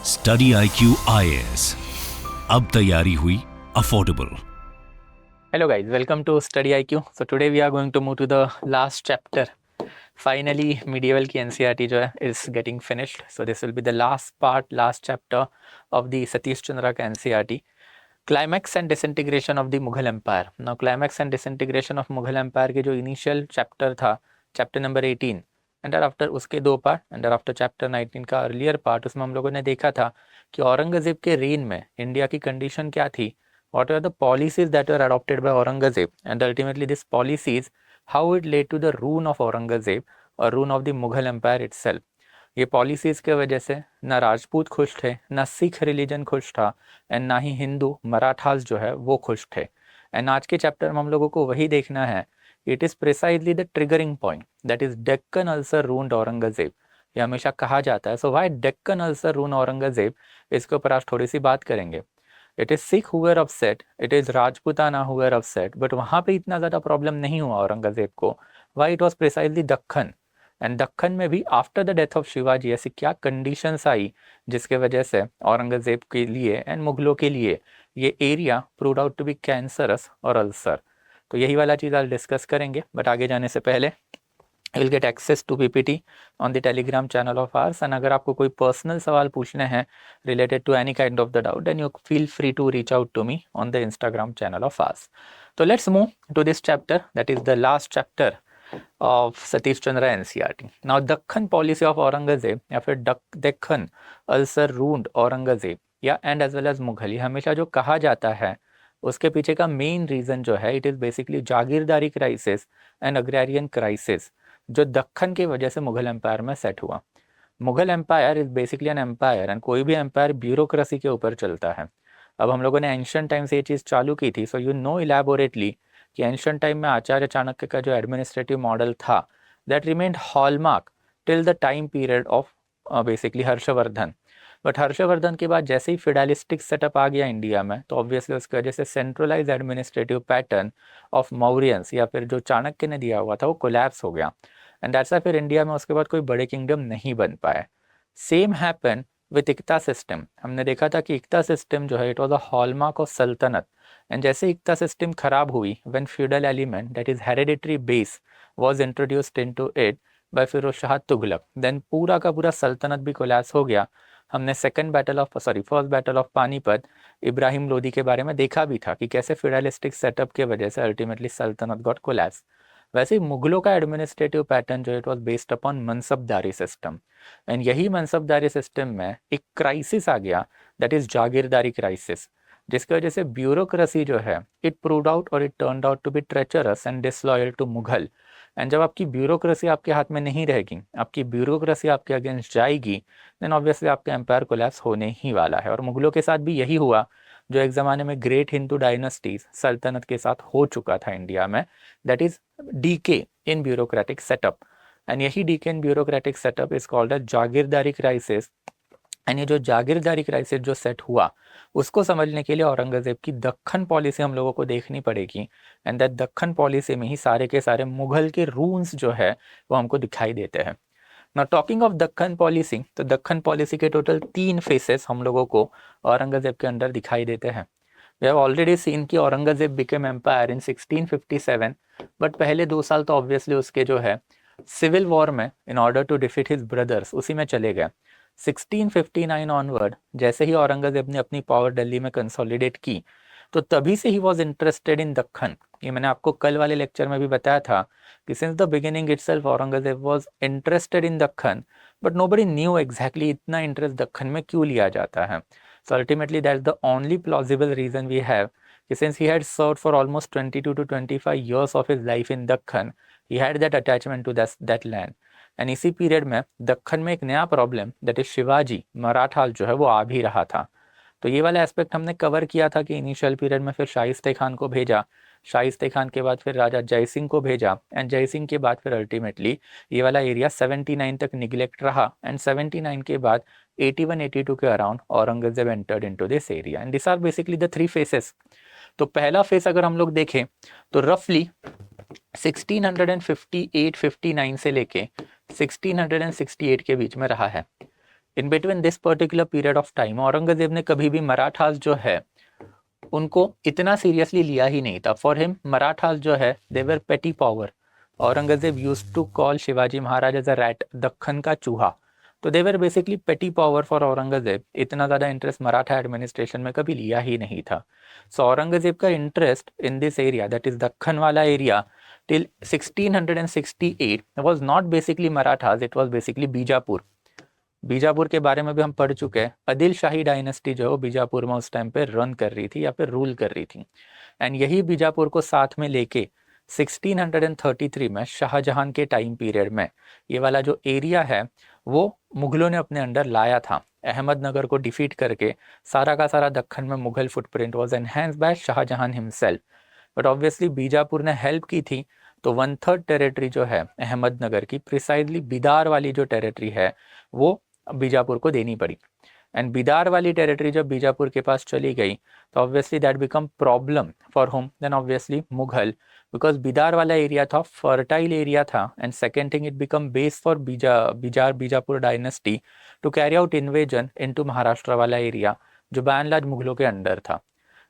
Study IQ IAS, अब तैयारी हुई affordable. Hello guys, welcome to Study IQ. So today we are going to move to the last chapter. Finally, medieval की NCERT जो है is getting finished. So this will be the last part, last chapter of the Satish Chandra का NCERT. Climax and disintegration of the Mughal Empire. Now climax and disintegration of Mughal Empire के जो initial chapter था, chapter number 18, and after उसके दो part, and after chapter 19 का earlier part, उसमें हम लोगों ने देखा था कि औरंगजेब के रेन में इंडिया की कंडीशन क्या थी, what are the policies that were adopted by Aurangzeb, and ultimately this policies how it led to the ruin of Aurangzeb or ruin of the Mughal Empire itself. ये policies के वजह से ना राजपूत खुश थे, ना सिख रिलीजन खुश था, एंड ना ही हिंदू मराठास जो है वो खुश थे। एंड आज के चैप्टर में हम लोगों को वही देखना है। It is precisely the triggering point, that is Deccan ulcer ruined Aurangzeb. ये हमेशा कहा जाता है। So why Deccan ulcer ruined Aurangzeb, इसके ऊपर आज थोड़ी सी बात करेंगे। It is Sikh who were upset, it is Rajputana who were upset, but वहाँ पे इतना ज़्यादा प्रॉब्लम नहीं हुआ औरंगजेब को। Why? It was precisely Dakhan. And Dakhan में भी after the death of Shivaji ऐसी क्या कंडीशंस आई जिसके वजह से औरंगजेब के लिए एंड मुगलों के लिए ये area proved out to be cancerous और अल्सर। तो यही वाला चीज़ आज डिस्कस करेंगे। बट आगे जाने से पहले will get access to PPT on the Telegram channel of ours, and अगर आपको कोई पर्सनल सवाल पूछने हैं related to any kind of the doubt, then you feel free to reach out to me on the Instagram channel of ours. तो let's move to this chapter, that is the last chapter of Satish Chandra NCERT. Now Dakhan policy of Aurangzeb या फिर Dakhan ulcer round Aurangzeb या and as well as Mughal, ये हमेशा जो कहा जाता है उसके पीछे का मेन रीजन जो है, it is basically jagirdari crisis and agrarian crisis जो दक्खन की वजह से मुगल एम्पायर में सेट हुआ। Mughal empire is basically an empire, and कोई भी एम्पायर ब्यूरोक्रेसी के ऊपर चलता है। अब हम लोगों ने एंशियंट टाइम से ये चीज़ चालू की थी, सो यू नो इलेबोरेटली कि एंशियंट टाइम में आचार्य चाणक्य का जो एडमिनिस्ट्रेटिव मॉडल था, that remained hallmark till the time period of basically Harshvardhan. But Harshvardhan के बाद जैसे ही फेडरलिस्टिक सेटअप आ गया इंडिया में, तो ऑब्वियसली उसकी वजह से centralise administrative pattern of Mauryans या फिर जो चाणक्य ने दिया हुआ था वो कोलैप्स हो गया, एंड दैट्स व्हाई फिर इंडिया में उसके बाद कोई बड़े किंगडम नहीं बन पाए। Same happen with iqta system. हमने देखा था कि इक्ता सिस्टम जो है, it was a hallmark of sultanate, and जैसे इक्ता सिस्टम खराब हुई, when feudal element that is hereditary base was introduced into it by Firoz Shah Tughlaq, then पूरा का पूरा सल्तनत भी कोलैप्स हो गया। हमने first battle of Panipat Ibrahim Lodi के बारे में देखा भी था कि कैसे फेडरलिस्टिक सेटअप के वजह से अल्टीमेटली सल्तनत गॉट कोलैप्स। वैसे ही मुगलों का एडमिनिस्ट्रेटिव पैटर्न जो it was based upon मनसबदारी system, and यही मनसबदारी सिस्टम में एक क्राइसिस आ गया, दैट इज जागीरदारी क्राइसिस, जिसकी वजह से ब्यूरोक्रेसी जो है इट प्रूव्ड आउट और it turned out to be treacherous and disloyal to Mughal. And जब आपकी ब्यूरोक्रेसी आपके हाथ में नहीं रहेगी, आपकी ब्यूरोक्रेसी आपके अगेंस्ट जाएगी, देन ऑब्वियसली आपका एम्पायर कोलैप्स होने ही वाला है। और मुगलों के साथ भी यही हुआ जो एक ज़माने में ग्रेट हिंदू डायनेस्टीज सल्तनत के साथ हो चुका था इंडिया में, that is decay in bureaucratic setup. And यही decay in bureaucratic setup is called a jagirdari crisis. And ये जो जागीरदारी क्राइसिस जो सेट हुआ, उसको समझने के लिए औरंगजेब की दक्खन पॉलिसी हम लोगों को देखनी पड़ेगी, एंड दैट दक्खन पॉलिसी में ही सारे के सारे मुगल के रूल्स जो है वो हमको दिखाई देते हैं। ना टॉकिंग ऑफ दक्खन पॉलिसी, तो दक्खन पॉलिसी के टोटल 3 फेसेस हम लोगों को औरंगजेब के अंडर दिखाई देते हैं। वी हैव ऑलरेडी सीन कि Aurangzeb became empire in 1657, but पहले 2 साल तो ऑब्वियसली उसके जो है सिविल वॉर में in order to defeat his brothers उसी में चले गए। 1659 ऑनवर्ड जैसे ही औरंगजेब ने अपनी पावर दिल्ली में कंसोलिडेट की, तो तभी से he was interested in Deccan. ये मैंने आपको कल वाले लेक्चर में भी बताया था कि since the beginning itself Aurangzeb was interested in Dakhan, but nobody knew exactly इतना इंटरेस्ट दक्खन में क्यों लिया जाता है। So ultimately that is the only plausible reason we have कि since he had served for almost 22 to 25 years of his life in Dakhan, he had that attachment to that land. And इसी period में दक्खन में एक नया problem, that is Shivaji Maratha जो है वो आ भी रहा था। तो ये वाला एस्पेक्ट हमने कवर किया था कि इनिशियल पीरियड में फिर शाइस्ते खान को भेजा, शाइस्ते खान के बाद फिर राजा जय सिंह को भेजा, एंड जय सिंह के बाद फिर अल्टीमेटली ये वाला एरिया 79 तक निगलेक्ट रहा, एंड 79 के बाद 81-82 के around Aurangzeb entered into this area, and this are basically the 3 phases. तो पहला फेस अगर हम लोग देखें तो रफली 1658-59 से लेके 1668 के बीच में रहा है। In between this particular period of time Aurangzeb ने कभी भी मराठास जो है उनको इतना सीरियसली लिया ही नहीं था. फॉर हिम मराठास जो है they were petty power. Aurangzeb used to call Shivaji Maharaj as a rat, Deccan का चूहा. तो they were basically petty power for Aurangzeb. इतना ज़्यादा इंटरेस्ट मराठा एडमिनिस्ट्रेशन में कभी लिया ही नहीं था. सो औरंगजेब का interest in this area that is Dakhan वाला area till 1668 was not basically Marathas, it was basically Bijapur. Bijapur के बारे में भी हम पढ़ चुके हैं. आदिल शाही डायनेस्टी जो है बीजापुर में उस टाइम पे रन कर रही थी या फिर रूल कर रही थी. एंड यही बीजापुर को साथ में लेके 1633 में शाहजहां के टाइम पीरियड में ये वाला जो एरिया है वो मुगलों ने अपने अंडर लाया था. अहमदनगर को डिफीट करके सारा का सारा दक्खन में Mughal footprint was enhanced by Shahjahan himself. But obviously Bijapur ने हेल्प की थी. तो 1/3 टेरिटरी जो है अहमदनगर की, प्रिसाइजली बिदार वाली जो टेरिटरी है वो बीजापुर को देनी पड़ी. एंड बिदार वाली टेरिटरी जब बीजापुर के पास चली गई तो obviously that become problem for home, then obviously Mughal, because Bidar वाला एरिया था, फर्टाइल एरिया था. And second thing, it become base for Bijapur dynasty to carry out invasion into Maharashtra वाला एरिया जो बाय एंड लार्ज मुगलों के अंडर था.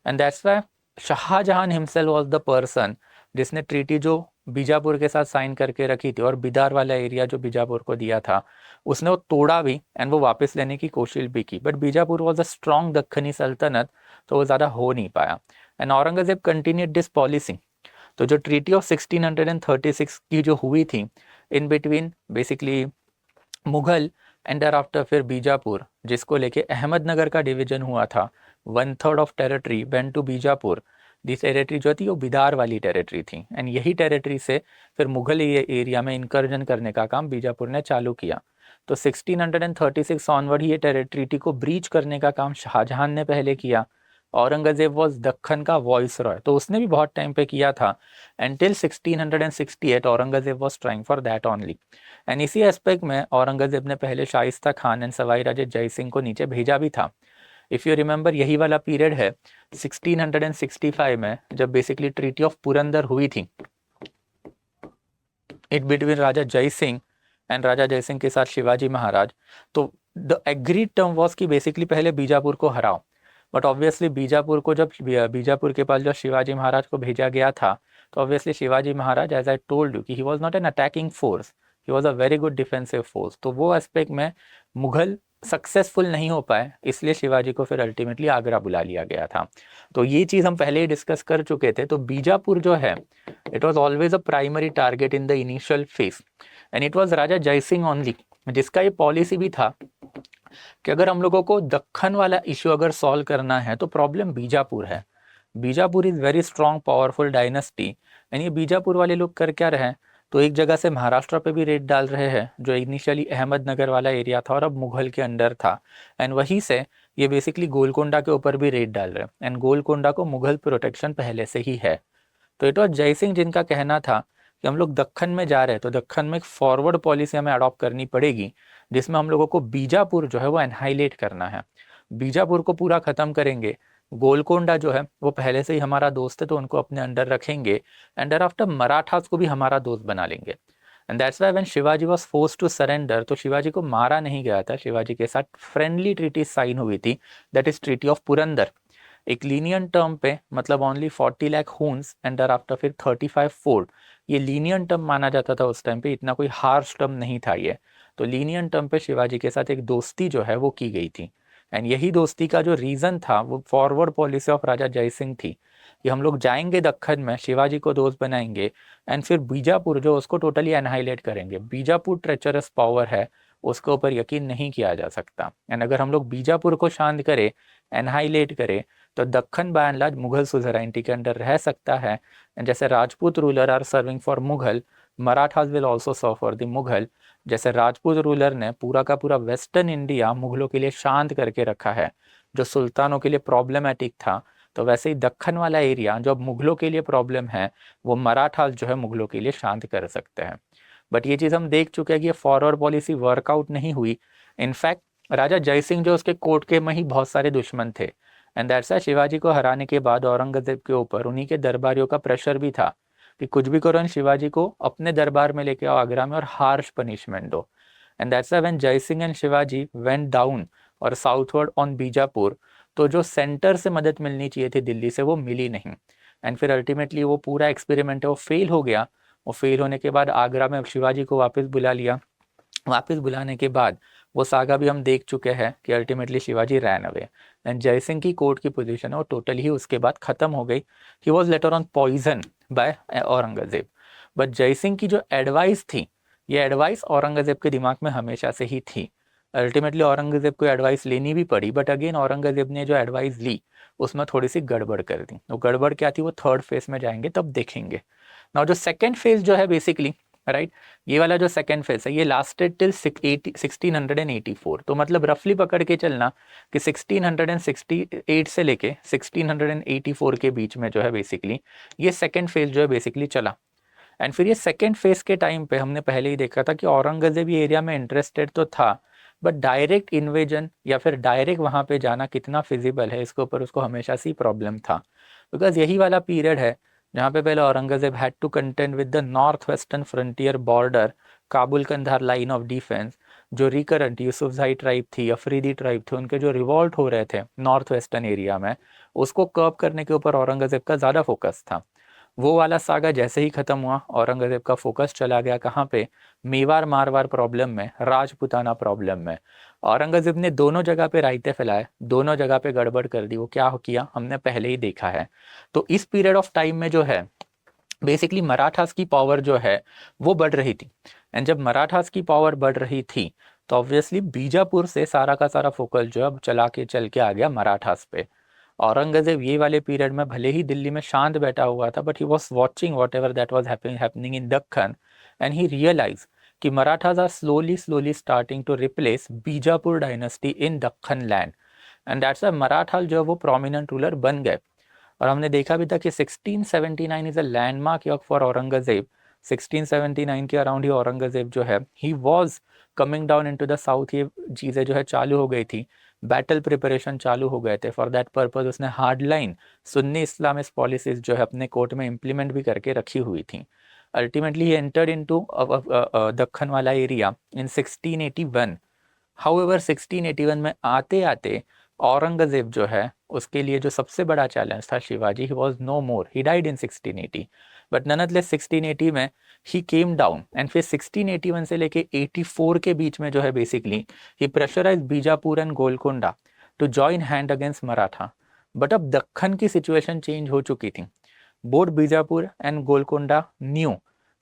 And that's why Shahjahan himself was the person जिसने treaty जो बीजापुर के साथ साइन करके रखी थी और बिदार वाला एरिया जो बीजापुर को दिया था उसने वो तोड़ा भी एंड वो वापस लेने की कोशिश भी की. But Bijapur was a strong Deccani सल्तनत, तो वो ज़्यादा हो नहीं पाया. And Aurangzeb continued this policy. तो जो ट्रीटी ऑफ 1636 की जो हुई थी in between basically Mughal and thereafter फिर बीजापुर, जिसको लेके अहमदनगर का डिवीजन हुआ था, 1/3 of territory went to Bijapur. This territory जो थी वो बिदार वाली टेरिटरी थी. एंड यही टेरिटरी से फिर मुगल एरिया में इंकर्जन करने का काम बीजापुर ने चालू किया. तो 1636 ऑनवर्ड ये टेरिटरी को ब्रीच करने का काम शाहजहां ने पहले किया. औरंगजेब वॉज दक्खन का वॉइस रॉय, तो उसने भी बहुत टाइम पे किया था. Until 1668 Aurangzeb was trying for that only. And इसी एस्पेक्ट में औरंगजेब ने पहले शाइस्ता खान एंड सवाई राजे जय सिंह को नीचे भेजा भी था. इफ़ यू रिमेंबर यही वाला पीरियड है 1665 में जब बेसिकली ट्रीटी ऑफ पुरंदर हुई थी it between Raja Jai Singh and राजा जय सिंह के साथ शिवाजी महाराज. तो द एग्रीड टर्म वॉज कि बेसिकली पहले बीजापुर को हराओ. बट ऑब्वियसली बीजापुर को जब बीजापुर के पास जब शिवाजी महाराज को भेजा गया था तो obviously Shivaji Maharaj, as I told you, कि he was not an attacking force, he was a very good defensive force. तो वो एस्पेक्ट में मुगल सक्सेसफुल नहीं हो पाए, इसलिए शिवाजी को फिर अल्टीमेटली आगरा बुला लिया गया था. तो ये चीज़ हम पहले ही डिस्कस कर चुके थे. तो बीजापुर जो है it was always a primary target in the initial phase and it was Raja Jai Singh only जिसका ये पॉलिसी भी था कि अगर हम लोगों को दक्खन वाला इशू अगर सॉल्व करना है तो प्रॉब्लम बीजापुर है. Bijapur is very strong powerful dynasty. And ये बीजापुर वाले लोग कर क्या रहे हैं, तो एक जगह से महाराष्ट्र पे भी रेड डाल रहे हैं जो इनिशियली अहमदनगर वाला एरिया था और अब मुगल के अंडर था. एंड वहीं से ये बेसिकली गोलकोंडा के ऊपर भी रेड डाल रहे हैं. एंड गोलकोंडा को मुगल प्रोटेक्शन पहले से ही है. तो इट वॉज जय सिंह जिनका कहना था कि हम लोग दक्खन में जा रहे हैं तो दक्खन में एक फॉरवर्ड पॉलिसी हमें अडॉप्ट करनी पड़ेगी जिसमें हम लोगों को बीजापुर जो है वो एनहाइलेट करना है. बीजापुर को पूरा ख़त्म करेंगे. गोलकोंडा जो है वो पहले से ही हमारा दोस्त है तो उनको अपने अंडर रखेंगे. एंड देयर आफ्टर मराठास को भी हमारा दोस्त बना लेंगे. And that's why when Shivaji was forced to surrender, तो शिवाजी को मारा नहीं गया था. शिवाजी के साथ फ्रेंडली ट्रीटी साइन हुई थी, that is treaty of Purandar. एक लीनियन टर्म पे, मतलब only 40 lakh huns and thereafter फिर 35 फोर्ट. ये लीनियन टर्म माना जाता था उस टाइम पे, इतना कोई हार्श टर्म नहीं था ये. तो लीनियन टर्म पे शिवाजी के साथ एक दोस्ती जो है वो की गई थी. एंड यही दोस्ती का जो रीज़न था वो फॉरवर्ड पॉलिसी ऑफ राजा जय सिंह थी कि हम लोग जाएंगे दक्खन में, शिवाजी को दोस्त बनाएंगे एंड फिर बीजापुर जो उसको टोटली एनहाइलेट करेंगे. बीजापुर ट्रेचरस पावर है, उसके ऊपर यकीन नहीं किया जा सकता. एंड अगर हम लोग बीजापुर को शांत करें, एनहाइलेट करें, तो Dakhan by and large Mughal suzerainty के अंडर रह सकता है. एंड जैसे Rajput ruler are serving for Mughal, Marathas will also serve for the Mughal. जैसे राजपूत रूलर ने पूरा का पूरा वेस्टर्न इंडिया मुगलों के लिए शांत करके रखा है जो सुल्तानों के लिए प्रॉब्लमेटिक था, तो वैसे ही दक्खन वाला एरिया जो अब मुगलों के लिए प्रॉब्लम है वो मराठास जो है मुगलों के लिए शांत कर सकते हैं. बट ये चीज़ हम देख चुके हैं कि ये फॉरवर्ड पॉलिसी वर्कआउट नहीं हुई. इनफैक्ट राजा जय सिंह जो उसके कोर्ट के में ही बहुत सारे दुश्मन थे. एंड दैट्स व्हाई शिवाजी को हराने के बाद औरंगजेब के ऊपर उन्हीं के दरबारियों का प्रेशर भी था कि कुछ भी करो शिवाजी को अपने दरबार में लेके आओ आगरा में और हार्श पनिशमेंट दो. एंड दैट्स व्हेन जय Singh and Shivaji went down और साउथवर्ड ऑन बीजापुर, तो जो सेंटर से मदद मिलनी चाहिए थी दिल्ली से वो मिली नहीं। एंड फिर अल्टीमेटली वो पूरा एक्सपेरिमेंट है वो फेल हो गया। वो फेल होने के बाद आगरा में शिवाजी को वापस बुला लिया। वापस बुलाने के बाद वो सागा भी हम देख चुके हैं कि ultimately Shivaji ran away. And Jaisingh की कोर्ट की पोजीशन है वो टोटली ही उसके बाद खत्म हो गई। He was later on poison by Aurangzeb. But Jaisingh की जो एडवाइस थी, ये एडवाइस औरंगजेब के दिमाग में हमेशा से ही थी। अल्टीमेटली औरंगजेब को एडवाइस लेनी भी पड़ी, बट अगेन औरंगजेब ने जो एडवाइस ली उसमें थोड़ी सी गड़बड़ कर दी। वो गड़बड़ क्या थी वो थर्ड फेज में जाएंगे तब देखेंगे। नाउ जो सेकेंड फेज जो है बेसिकली राइट, ये वाला जो सेकेंड फेज है ये लास्टेड टिल 1684। तो मतलब रफली पकड़ के चलना कि 1668 से लेके 1684 के बीच में जो है बेसिकली ये सेकेंड फेज जो है बेसिकली चला। एंड फिर ये सेकेंड फेज के टाइम पे हमने पहले ही देखा था कि औरंगजेब ये एरिया में इंटरेस्टेड तो था, बट डायरेक्ट इन्वेजन या फिर डायरेक्ट वहाँ पे जाना कितना फिजिबल है इसके ऊपर उसको हमेशा से प्रॉब्लम था। बिकॉज यही वाला पीरियड है जहाँ पे पहले Aurangzeb had to contend with the north western frontier border, Kabul Kandahar line of defence, जो रिकरेंट यूसुफजाई ट्राइब थी, अफरीदी ट्राइब थे, उनके जो रिवॉल्ट हो रहे थे नॉर्थ वेस्टर्न एरिया में, उसको कर्ब करने के ऊपर औरंगजेब का ज़्यादा फोकस था। वो वाला सागा जैसे ही खत्म हुआ औरंगजेब का फोकस चला गया कहाँ पे, मेवाड़ मारवाड़ प्रॉब्लम में, राजपुताना प्रॉब्लम में। औरंगजेब ने दोनों जगह पे रायते फैलाए, दोनों जगह पे गड़बड़ कर दी। वो क्या किया हमने पहले ही देखा है। तो इस पीरियड ऑफ टाइम में जो है बेसिकली मराठास की पावर जो है वो बढ़ रही थी। एंड जब मराठास की पावर बढ़ रही थी तो ऑब्वियसली बीजापुर से सारा का सारा फोकस जो है अब चल के आ गया मराठास पे। औरंगजेब ये वाले पीरियड में भले ही दिल्ली में शांत बैठा हुआ था, but he was watching whatever that was happening in Dakhan, and he realise कि Marathas are slowly starting to replace Bijapur dynasty in Dakhan land. And that's Maratha जो है वो प्रोमिनेंट रूलर बन गए। और हमने देखा भी था कि 1679 is a landmark for Aurangzeb. 1679 के अराउंड ही औरंगजेब जो है he was coming down into the south. ये चीज़ें जो है चालू हो गई थी, बैटल प्रिपरेशन चालू हो गए थे। फॉर दैट पर्पज उसने hard line Sunni Islamist policies जो है अपने कोर्ट में इम्प्लीमेंट भी करके रखी हुई थी। Ultimately he entered into Deccan वाला एरिया इन 1681। हाउएवर 1681 में आते आते औरंगजेब जो है उसके लिए जो सबसे बड़ा चैलेंज था Shivaji, he was no more, he died in 1680। But nonetheless 1680 में ही केम डाउन। एंड फिर 1681 से लेके 84 के बीच में जो है basically he pressurise Bijapur and Golconda to join hand against Maratha. But अब दक्खन की सिचुएशन चेंज हो चुकी थी। Both Bijapur and Golconda knew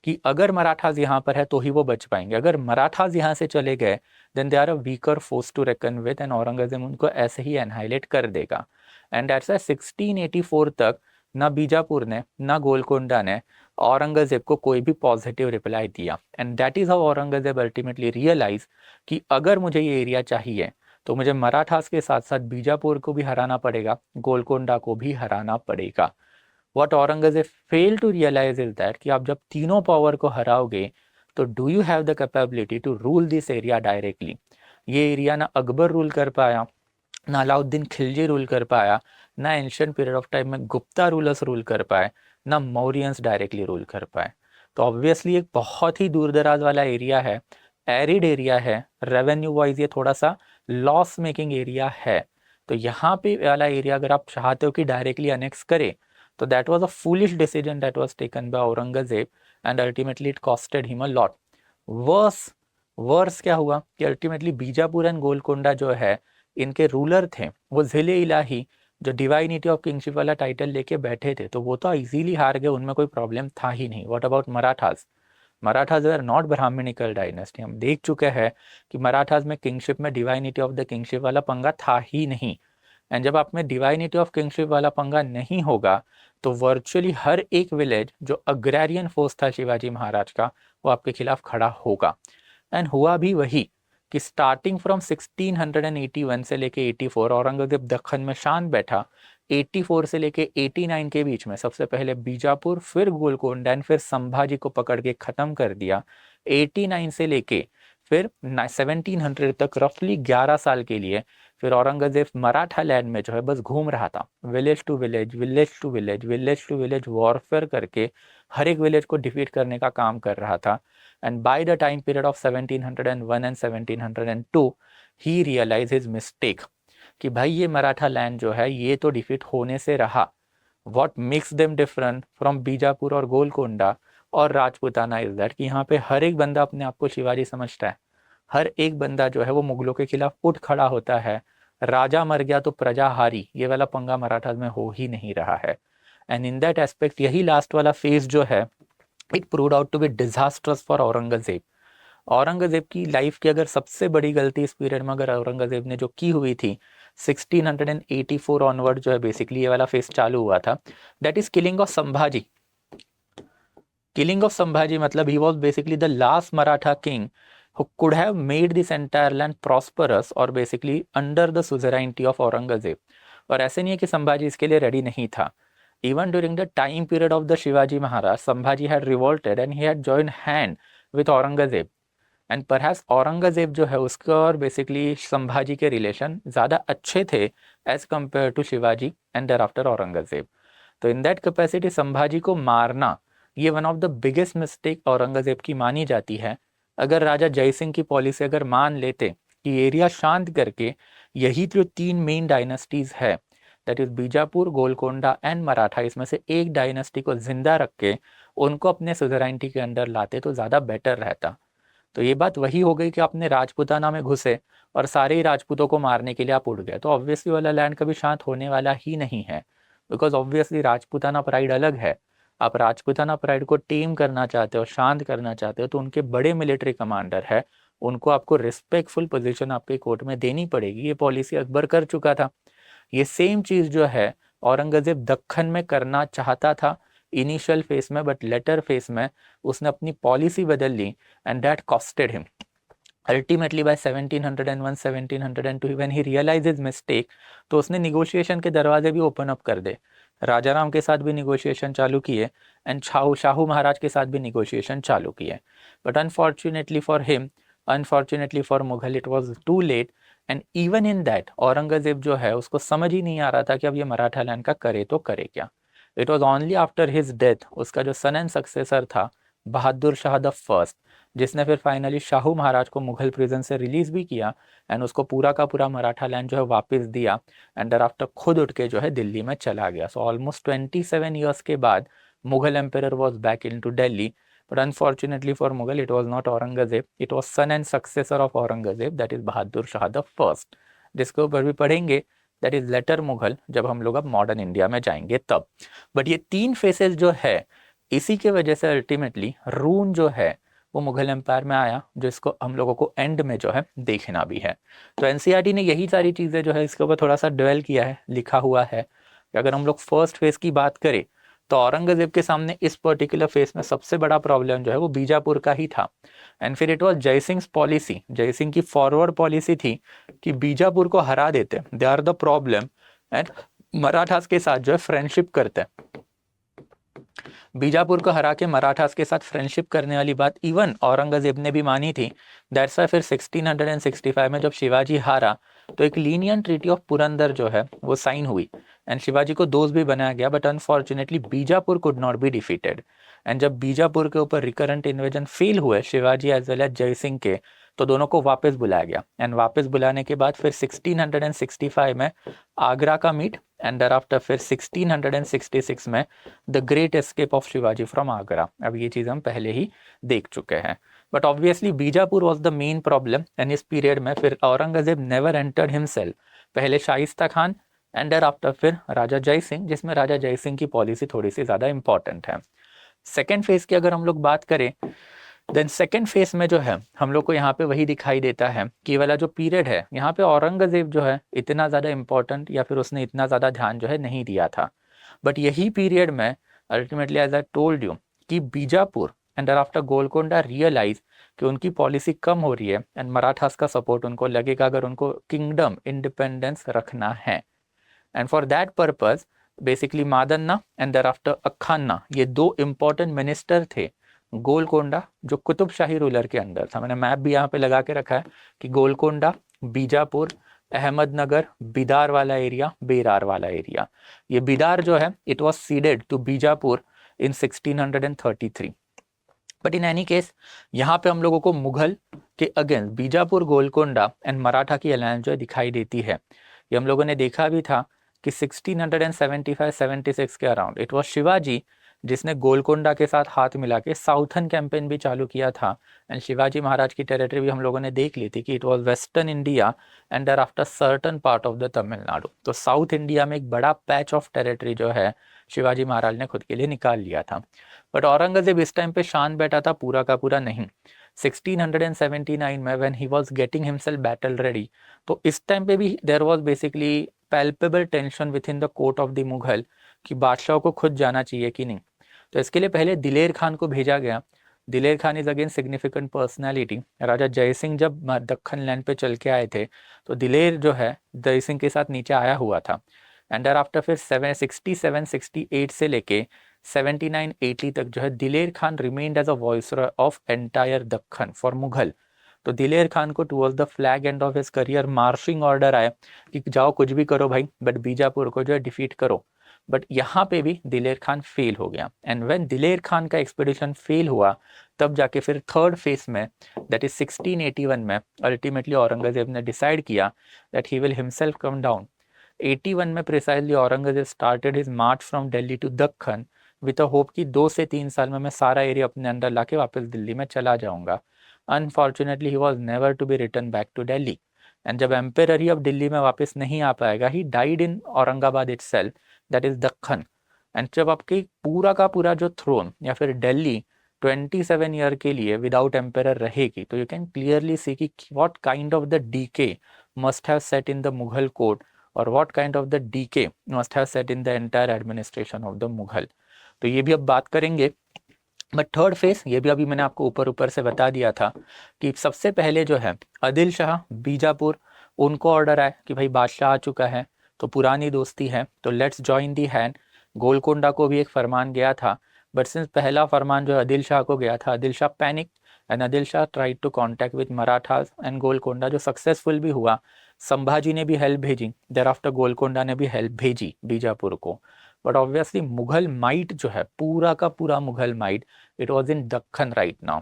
कि अगर मराठाज यहाँ पर है तो ही वो बच पाएंगे, अगर मराठाज यहाँ से चले गए then they are a weaker force to reckon with, and Aurangzeb उनको ऐसे ही एनहाइलेट कर देगा। एंड दैट्स व्हाई 1684 तक ना बीजापुर ने ना गोलकोंडा ने औरंगजेब को कोई भी पॉजिटिव रिप्लाई दिया। And that is how Aurangzeb ultimately realise कि अगर मुझे ये एरिया चाहिए तो मुझे मराठास के साथ साथ बीजापुर को भी हराना पड़ेगा, गोलकोंडा को भी हराना पड़ेगा। What Aurangzeb fail to realise is that कि आप जब तीनों पावर को हराओगे तो do you have the capability to rule this area directly. ये एरिया ना अकबर रूल कर पाया, ना अलाउद्दीन खिलजी रूल कर पाया, ना एंशियंट पीरियड ऑफ टाइम में गुप्ता रूलर्स रूल कर पाए, ना मौर्यंस डायरेक्टली रूल कर पाए। तो ऑब्वियसली एक बहुत ही दूर दराज वाला एरिया है, एरिड एरिया है, रेवेन्यू वाइज ये थोड़ा सा लॉस मेकिंग एरिया है। तो यहाँ पे वाला एरिया अगर आप चाहते हो कि डायरेक्टली अनेक्स करे तो that was a foolish decision that was taken by Aurangzeb, and ultimately it costed him a lot. Worse क्या हुआ कि अल्टीमेटली बीजापुर एंड गोलकोंडा जो है इनके रूलर थे वो ज़िले इलाही जो डिवाइनिटी ऑफ किंगशिप वाला टाइटल लेके बैठे थे, तो वो तो इजीली हार गए, उनमें कोई प्रॉब्लम था ही नहीं। What about Marathas? Marathas are not brahmanical dynasty. हम देख चुके हैं कि मराठाज में किंगशिप में डिवाइनिटी ऑफ द किंगशिप वाला पंगा था ही नहीं। एंड जब आप में डिवाइनिटी ऑफ किंगशिप वाला पंगा नहीं होगा तो वर्चुअली हर एक विलेज जो अग्रेरियन फोर्स था शिवाजी महाराज का वो आपके खिलाफ खड़ा होगा। एंड हुआ भी वही कि स्टार्टिंग फ्रॉम 1681 से लेके 84 औरंगजेब दक्खन में शांत बैठा। 84 से लेके 89 के बीच में सबसे पहले बीजापुर, फिर गोलकोंडा, फिर संभाजी को पकड़ के खत्म कर दिया। 89 से लेके फिर 1700 तक रफली 11 साल के लिए फिर औरंगजेब मराठा लैंड में जो है बस घूम रहा था, village to village, village to village, village to village warfare करके हर एक विलेज को डिफीट करने का काम कर रहा था। And by the time period of 1701 and 1702 he realise his mistake कि भाई ये मराठा लैंड जो है ये तो डिफीट होने से रहा। What makes them different from Bijapur और गोलकोंडा और राजपूताना इज दैट कि यहाँ पे हर एक बंदा अपने आप को शिवाजी समझता है, हर एक बंदा जो है वो मुगलों के खिलाफ उठ खड़ा होता है। राजा मर गया तो प्रजा हारी, ये वाला पंगा मराठा में हो ही नहीं रहा है। एंड इन दैट एस्पेक्ट यही लास्ट वाला फेज जो है it proved out to be disastrous for Aurangzeb. Aurangzeb की लाइफ की अगर सबसे बड़ी गलती इस पीरियड में अगर औरंगजेब ने जो की हुई थी 1684 ऑनवर्ड जो है बेसिकली ये वाला फेज चालू हुआ था, that is killing of Sambhaji. Killing of Sambhaji मतलब he was basically the last Maratha king who could have made this entire land prosperous और basically under the suzerainty of Aurangzeb. और ऐसे नहीं है कि संभाजी इसके लिए रेडी नहीं था। Even during the time period of the Shivaji Maharaj, Sambhaji had revolted and he had joined hand with Aurangzeb. And perhaps Aurangzeb जो है उसका और बेसिकली संभाजी के रिलेशन ज़्यादा अच्छे थे as compare to Shivaji and thereafter Aurangzeb. तो इन दैट कैपेसिटी संभाजी को मारना ये one of the biggest mistake Aurangzeb की मानी जाती है। अगर राजा जय सिंह की पॉलिसी अगर मान लेते कि एरिया शांत करके यही जो तीन मेन डायनेस्टीज है that is Bijapur, Golconda and Maratha, इसमें से एक डायनेस्टी को जिंदा रख के उनको अपने सुजराइनिटी के अंडर लाते तो ज़्यादा बेटर रहता। तो ये बात वही हो गई कि आपने राजपूताना में घुसे और सारे ही राजपूतों को मारने के लिए आप उड़ गए, तो ऑब्वियसली वाला लैंड कभी शांत होने वाला ही नहीं है। बिकॉज ऑब्वियसली राजपूताना प्राइड अलग है। आप राजपूताना प्राइड को टेम करना चाहते हो, शांत करना चाहते हो, तो उनके बड़े मिलिट्री कमांडर है, उनको आपको रिस्पेक्टफुल पोजीशन आपके कोर्ट में देनी पड़ेगी। ये पॉलिसी अकबर कर चुका था। ये सेम चीज़ जो है औरंगजेब दक्खन में करना चाहता था इनिशियल फेस में, बट लेटर फेस में उसने अपनी पॉलिसी बदल ली and that costed him ultimately by 1701 1702 when he realise his mistake. तो उसने निगोशिएशन के दरवाजे भी ओपन अप कर दे, राजाराम के साथ भी निगोशिएशन चालू किए एंड शाहू महाराज के साथ भी निगोशिएशन चालू किए। But unfortunately for him, unfortunately for Mughal, it was too late. And even in that Aurangzeb जो है उसको समझ ही नहीं आ रहा था कि अब ये मराठा लैंड का करे तो करे क्या। It was only after his death, उसका जो सन एंड सक्सेसर था बहादुर शाह द फर्स्ट, जिसने फिर फाइनली शाहू महाराज को मुगल प्रिजन से रिलीज भी किया एंड उसको पूरा का पूरा मराठा लैंड जो है वापस दिया एंड दर आफ्टर खुद उठ के जो है दिल्ली में चला गया। सो ऑलमोस्ट 27 ईयर्स के बाद Mughal empire was back in to Delhi. But unfortunately for Mughal it was not Aurangzeb, it was son and successor of Aurangzeb that is Bahadur Shah the first, जिसके ऊपर भी पढ़ेंगे दैट इज लेटर मुगल जब हम लोग अब मॉडर्न इंडिया में जाएंगे तब। बट ये तीन फेसेस जो है इसी के वजह से अल्टीमेटली रून जो है वो मुगल एम्पायर में आया, जो इसको हम लोगों को एंड में जो है देखना भी है। तो एनसीईआरटी ने यही सारी चीज़ें जो है इसके ऊपर थोड़ा सा डिवेल किया है, लिखा हुआ है कि अगर हम लोग फर्स्ट फेज की बात करें तो औरंगजेब के सामने इस पर्टिकुलर फेज में सबसे बड़ा प्रॉब्लम जो है वो बीजापुर का ही था। एंड फिर it was Jaisingh policy, Jaisingh की फॉरवर्ड पॉलिसी थी कि बीजापुर को हरा देते, they are the problem, and Marathas के साथ जो है फ्रेंडशिप करते। बीजापुर को हरा के मराठास के साथ फ्रेंडशिप करने वाली बात इवन औरंगजेब ने भी मानी थी। दैट्स वाई फिर 1665 में जब शिवाजी हारा तो एक लीनियन ट्रीटी ऑफ पुरंदर जो है वो साइन हुई एंड शिवाजी को दोस्त भी बनाया गया। But unfortunately Bijapur could not be defeated and जब बीजापुर के ऊपर रिकरेंट इन्वेजन फेल हुए Shivaji as well as Jaisingh के, तो दोनों को वापस बुलाया गया एंड वापस बुलाने के बाद फिर 1665 में आगरा का मीट एंड दर आफ्टर फिर 1666 में the great escape of Shivaji from Agra. अब ये चीज़ हम पहले ही देख चुके हैं। But obviously Bijapur was the main problem and इस पीरियड में फिर औरंगजेब नेवर एंटर्ड हिमसेल्फ, पहले Shaista Khan and thereafter फिर राजा जय सिंह, जिसमें राजा जय सिंह की पॉलिसी थोड़ी सी ज़्यादा इंपॉर्टेंट है। सेकेंड फेज की अगर हम लोग बात करें देन सेकेंड फेज में जो है हम लोग को यहाँ पे वही दिखाई देता है कि वाला जो पीरियड है यहाँ पे औरंगजेब जो है इतना ज़्यादा इंपॉर्टेंट या फिर उसने इतना ज़्यादा ध्यान जो है नहीं दिया था। बट यही पीरियड में ultimately as I told you कि Bijapur and after Golconda realise कि उनकी पॉलिसी कम हो रही है एंड मराठास का सपोर्ट उनको लगेगा अगर उनको किंगडम इंडिपेंडेंस रखना है। And for that purpose basically Madanna and thereafter Akhanna ये दो इंपॉर्टेंट मिनिस्टर थे गोलकोंडा जो कुतुबशाही रूलर के अंदर था, मैंने मैप भी यहाँ पे लगा के रखा है कि गोलकोंडा, बीजापुर, अहमदनगर, बिदार वाला एरिया, बेरार वाला एरिया। ये बिदार जो है it was ceded to Bijapur in 1633। But in any case यहाँ पे हम लोगों को मुगल के अगेंस्ट बीजापुर, गोलकोंडा एंड मराठा की अलायंस जो है दिखाई देती है। ये हम लोगों ने देखा भी था कि 1675-76 के अराउंड इट वाज शिवाजी जिसने गोलकोंडा के साथ हाथ मिला के साउथर्न कैंपेन भी चालू किया था। एंड शिवाजी महाराज की टेरिटरी भी हम लोगों ने देख ली थी कि it was western India and thereafter certain part of the Tamil Nadu. तो साउथ इंडिया में एक बड़ा पैच ऑफ टेरिटरी जो है शिवाजी महाराज ने खुद के लिए निकाल लिया था। बट औरंगजेब इस टाइम पे शांत बैठा था, पूरा का पूरा नहीं। 1679 में when he was getting himself battle ready, तो इस टाइम पे भी there was basically palpable tension within the court of the Mughal कि बादशाह को खुद जाना चाहिए कि नहीं। तो इसके लिए पहले दिलेर खान को भेजा गया। Diler Khan is again significant personality. Raja Jai Singh जब दक्खन लैंड पे चल के आए थे तो दिलेर जो है जय सिंह के साथ नीचे आया हुआ था। एंड आफ्टर फिर 67-68 से लेके 79-80 तक जो है Diler Khan remained as a viceroy of entire Deccan for Mughal. तो दिलेर खान को towards the fag end of his career marching order आया कि जाओ कुछ भी करो भाई, बट बीजापुर को जो है डिफीट करो। बट यहाँ पे भी दिलेर खान फेल हो गया। एंड व्हेन दिलेर खान का एक्सपेडिशन फेल हुआ तब जाके फिर थर्ड फेज में दैट इज 1681 में अल्टीमेटली औरंगजेब ने डिसाइड किया that he will himself come down. 81 में precisely Aurangzeb started his march from Delhi to Deccan with a hope कि 2 से 3 साल में मैं सारा एरिया अपने अंदर लाके वापस दिल्ली में चला जाऊंगा। Unfortunately he was never to be return back to Delhi. And जब एम्पेयर ही अब दिल्ली में वापस नहीं आ पाएगा, he died in Aurangabad itself, that is Deccan. And जब आपकी पूरा का पूरा जो थ्रोन या फिर दिल्ली 27 ईयर के लिए विदाउट एम्पेयर रहेगी, तो यू कैन क्लियरली सी कि what kind of the decay must have set in the Mughal court और what kind of the decay must have set in the entire administration of the Mughal. तो ये भी अब बात करेंगे। बट थर्ड फेज ये भी अभी मैंने आपको ऊपर ऊपर से बता दिया था कि सबसे पहले जो है आदिल शाह बीजापुर, उनको ऑर्डर आया कि भाई बादशाह आ चुका है तो पुरानी दोस्ती है तो let's join the hand. Golconda को भी एक फरमान गया था, बट सिंस पहला फरमान जो आदिल शाह को गया था, Adil Shah panic and Adil Shah tried to contact with Marathas and Golconda जो सक्सेसफुल भी हुआ। संभाजी ने भी हेल्प भेजी, देयर आफ्टर गोलकोंडा ने भी हेल्प भेजी बीजापुर को। बट ऑब्वियसली मुगल माइट जो है पूरा का पूरा Mughal might it was in Deccan right now.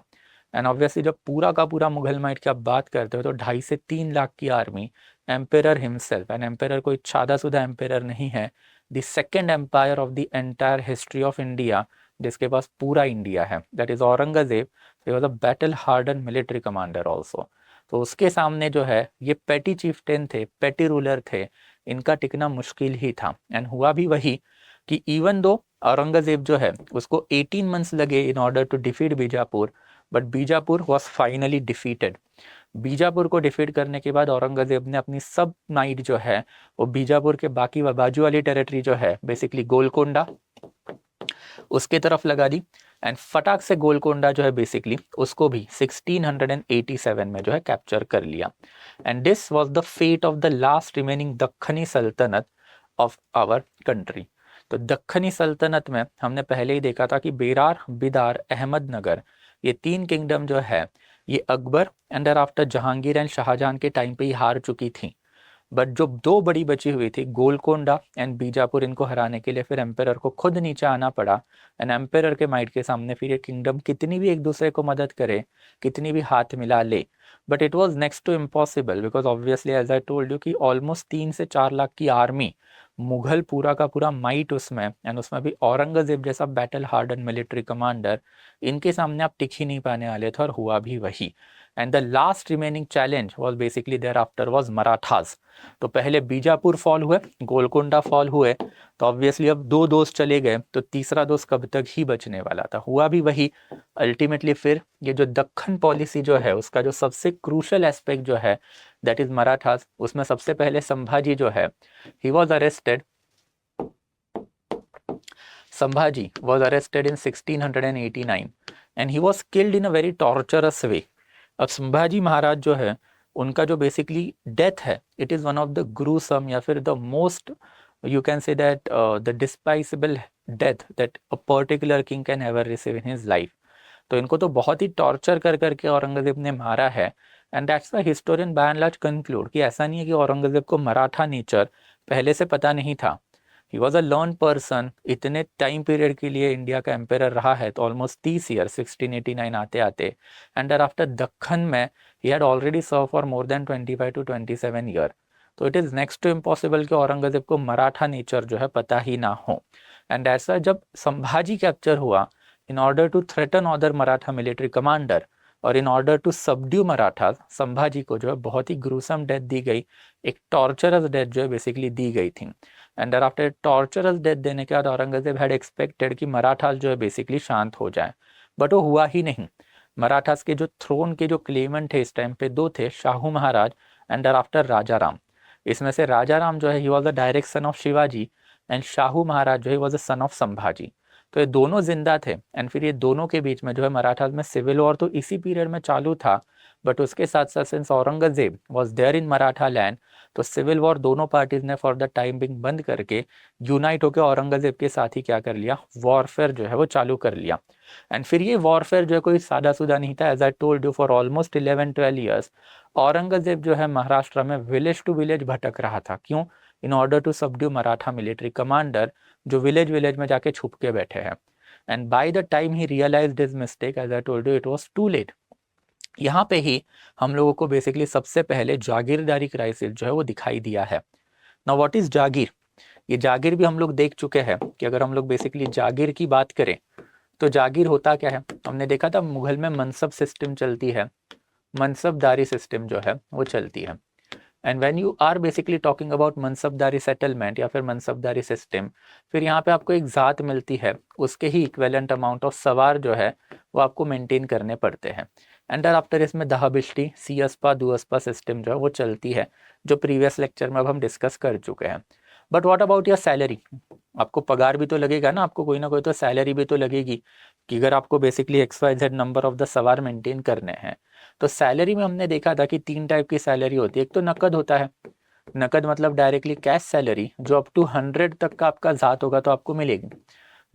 And obviously जब पूरा का पूरा मुगल माइट की आप बात करते हो तो 2.5 से 3 लाख की army, emperor himself, and emperor कोई शादाशुदा एम्पेयर नहीं है, the second empire of the entire history of India जिसके पास पूरा इंडिया है, that is Aurangzeb. He was a battle hardened military commander also. तो उसके सामने जो है ये पेटी चीफ्टेन थे, पेटी रूलर थे, इनका टिकना मुश्किल ही था। एंड हुआ भी वही कि इवन दो औरंगजेब जो है उसको 18 मंथ्स लगे in order to defeat Bijapur, but Bijapur was finally defeated. Bijapur को डिफीट करने के बाद औरंगजेब ने अपनी सब माइट जो है वो बीजापुर के बाकी बाजू वाली टेरिटरी जो है बेसिकली गोलकोंडा उसके तरफ लगा दी। एंड फटाक से गोलकोंडा जो है बेसिकली उसको भी 1687 में जो है कैप्चर कर लिया। And this was the fate of the last remaining दक्खनी सल्तनत ऑफ आवर कंट्री। तो दक्खनी सल्तनत में हमने पहले ही देखा था कि बेरार, बिदार, अहमदनगर ये 3 किंगडम जो है ये Akbar and after Jahangir and Shahjahan के टाइम पे ही हार चुकी थी। बट जो 2 बड़ी बची हुई थी गोलकोंडा एंड बीजापुर, इनको हराने के लिए फिर एम्पेरर को खुद नीचे आना पड़ा। एंड एम्पेरर के माइट के सामने फिर ये किंगडम कितनी भी एक दूसरे को मदद करे, कितनी भी हाथ मिला ले, but it was next to impossible because obviously as I told you कि ऑलमोस्ट 3 से 4 लाख की आर्मी, मुगल पूरा का पूरा माइट उसमें, एंड उसमें भी औरंगजेब जैसा बैटल हार्डन मिलिट्री कमांडर, इनके सामने आप टिक ही नहीं पाने वाले थे। और हुआ भी वही। And the last remaining challenge was basically thereafter was Marathas. तो पहले बीजापुर फॉल हुए, गोलकोंडा फॉल हुए, तो ऑब्वियसली अब 2 दोस्त चले गए तो तीसरा दोस्त कब तक ही बचने वाला था। हुआ भी वही। अल्टीमेटली फिर ये जो दक्खन पॉलिसी जो है उसका जो सबसे क्रूशल एस्पेक्ट जो है दैट इज मराठास, उसमें सबसे पहले संभाजी जो है he was arrested. Sambhaji was arrested in 1689 and he was killed in a very torturous way. अब संभाजी महाराज जो है उनका जो बेसिकली डेथ है it is one of the gruesome या फिर the most you can say that the despicable death that a particular king can ever receive in his life. तो इनको तो बहुत ही टॉर्चर कर करके औरंगजेब ने मारा है। And that's the historian by and large conclude कि ऐसा नहीं है कि औरंगजेब को मराठा नेचर पहले से पता नहीं था। He was a learn person, इतने टाइम पीरियड के लिए इंडिया का एम्पेयर रहा है, तो ऑलमोस्ट 30 ईयर 1689 आते आते। एंड आफ्टर दक्खन में he had already serve for more than 25 to 27 year. तो it is next to impossible कि औरंगजेब को मराठा नेचर जो है पता ही ना हो। एंड ऐसा जब संभाजी कैप्चर हुआ, in order to threaten other Maratha military commander और in order to subdue Maratha, Sambhaji को जो है बहुत ही ग्रूसम डेथ दी गई, एक टॉर्चरस डेथ जो है बेसिकली दी गई थी। एंड आफ्टर टॉर्चरस डेथ देने के बाद औरंगजेब हैड एक्सपेक्टेड कि मराठास जो है बेसिकली शांत हो जाए, बट वो हुआ ही नहीं। मराठास के जो थ्रोन के जो क्लेमेंट थे इस टाइम पे दो थे, शाहू महाराज एंड आफ्टर राजा राम। इसमें से राजा राम जो है he was the direct son of Shivaji and Shahu Maharaj जो है was the son of Sambhaji. तो ये दोनों जिंदा थे एंड फिर ये दोनों के बीच में जो है मराठास में सिविल वॉर तो इसी पीरियड में चालू था, बट उसके साथ साथ since Aurangzeb was there in Maratha land, तो सिविल वॉर दोनों पार्टीज ने फॉर द टाइम बिंग बंद करके यूनाइट होकर औरंगजेब के साथ ही क्या कर लिया, वॉरफेयर जो है वो चालू कर लिया। एंड फिर ये वॉरफेयर जो है कोई सादा सुदा नहीं था। As I told you for almost 11-12 years Aurangzeb जो है महाराष्ट्र में विलेज टू विलेज भटक रहा था। क्यों? In order to subdue Maratha military commander जो विलेज विलेज में जाके छुप के बैठे हैं। And by the time he realized his mistake, as I told you it was too late. यहाँ पे ही हम लोगों को बेसिकली सबसे पहले जागीरदारी क्राइसिस जो है वो दिखाई दिया है। नाउ व्हाट इज जागीर? ये जागीर भी हम लोग देख चुके हैं कि अगर हम लोग बेसिकली जागीर की बात करें तो जागीर होता क्या है। हमने देखा था मुगल में मनसब सिस्टम चलती है, मनसबदारी सिस्टम जो है वो चलती है। And when you are basically talking about मनसबदारी सेटलमेंट या फिर मनसबदारी सिस्टम, फिर यहाँ पे आपको एक ज़ात मिलती है, उसके ही इक्वेलेंट अमाउंट ऑफ सवार जो है वो आपको मेंटेन करने पड़ते हैं। एंड आफ्टर इसमें दहाबिश्ती सीएसपा दुअसपा सिस्टम जो है वो चलती है, जो प्रीवियस लेक्चर में अब हम डिस्कस कर चुके हैं। But what about your salary? आपको पगार भी तो लगेगा ना, आपको कोई ना कोई तो सैलरी भी तो लगेगी कि अगर आपको basically XYZ number of the सवार मेंटेन करने हैं। तो सैलरी में हमने देखा था कि 3 टाइप की सैलरी होती है। एक तो नकद होता है, नकद मतलब डायरेक्टली कैश सैलरी जो अप टू 100 तक का आपका ज़ात होगा तो आपको मिलेगी।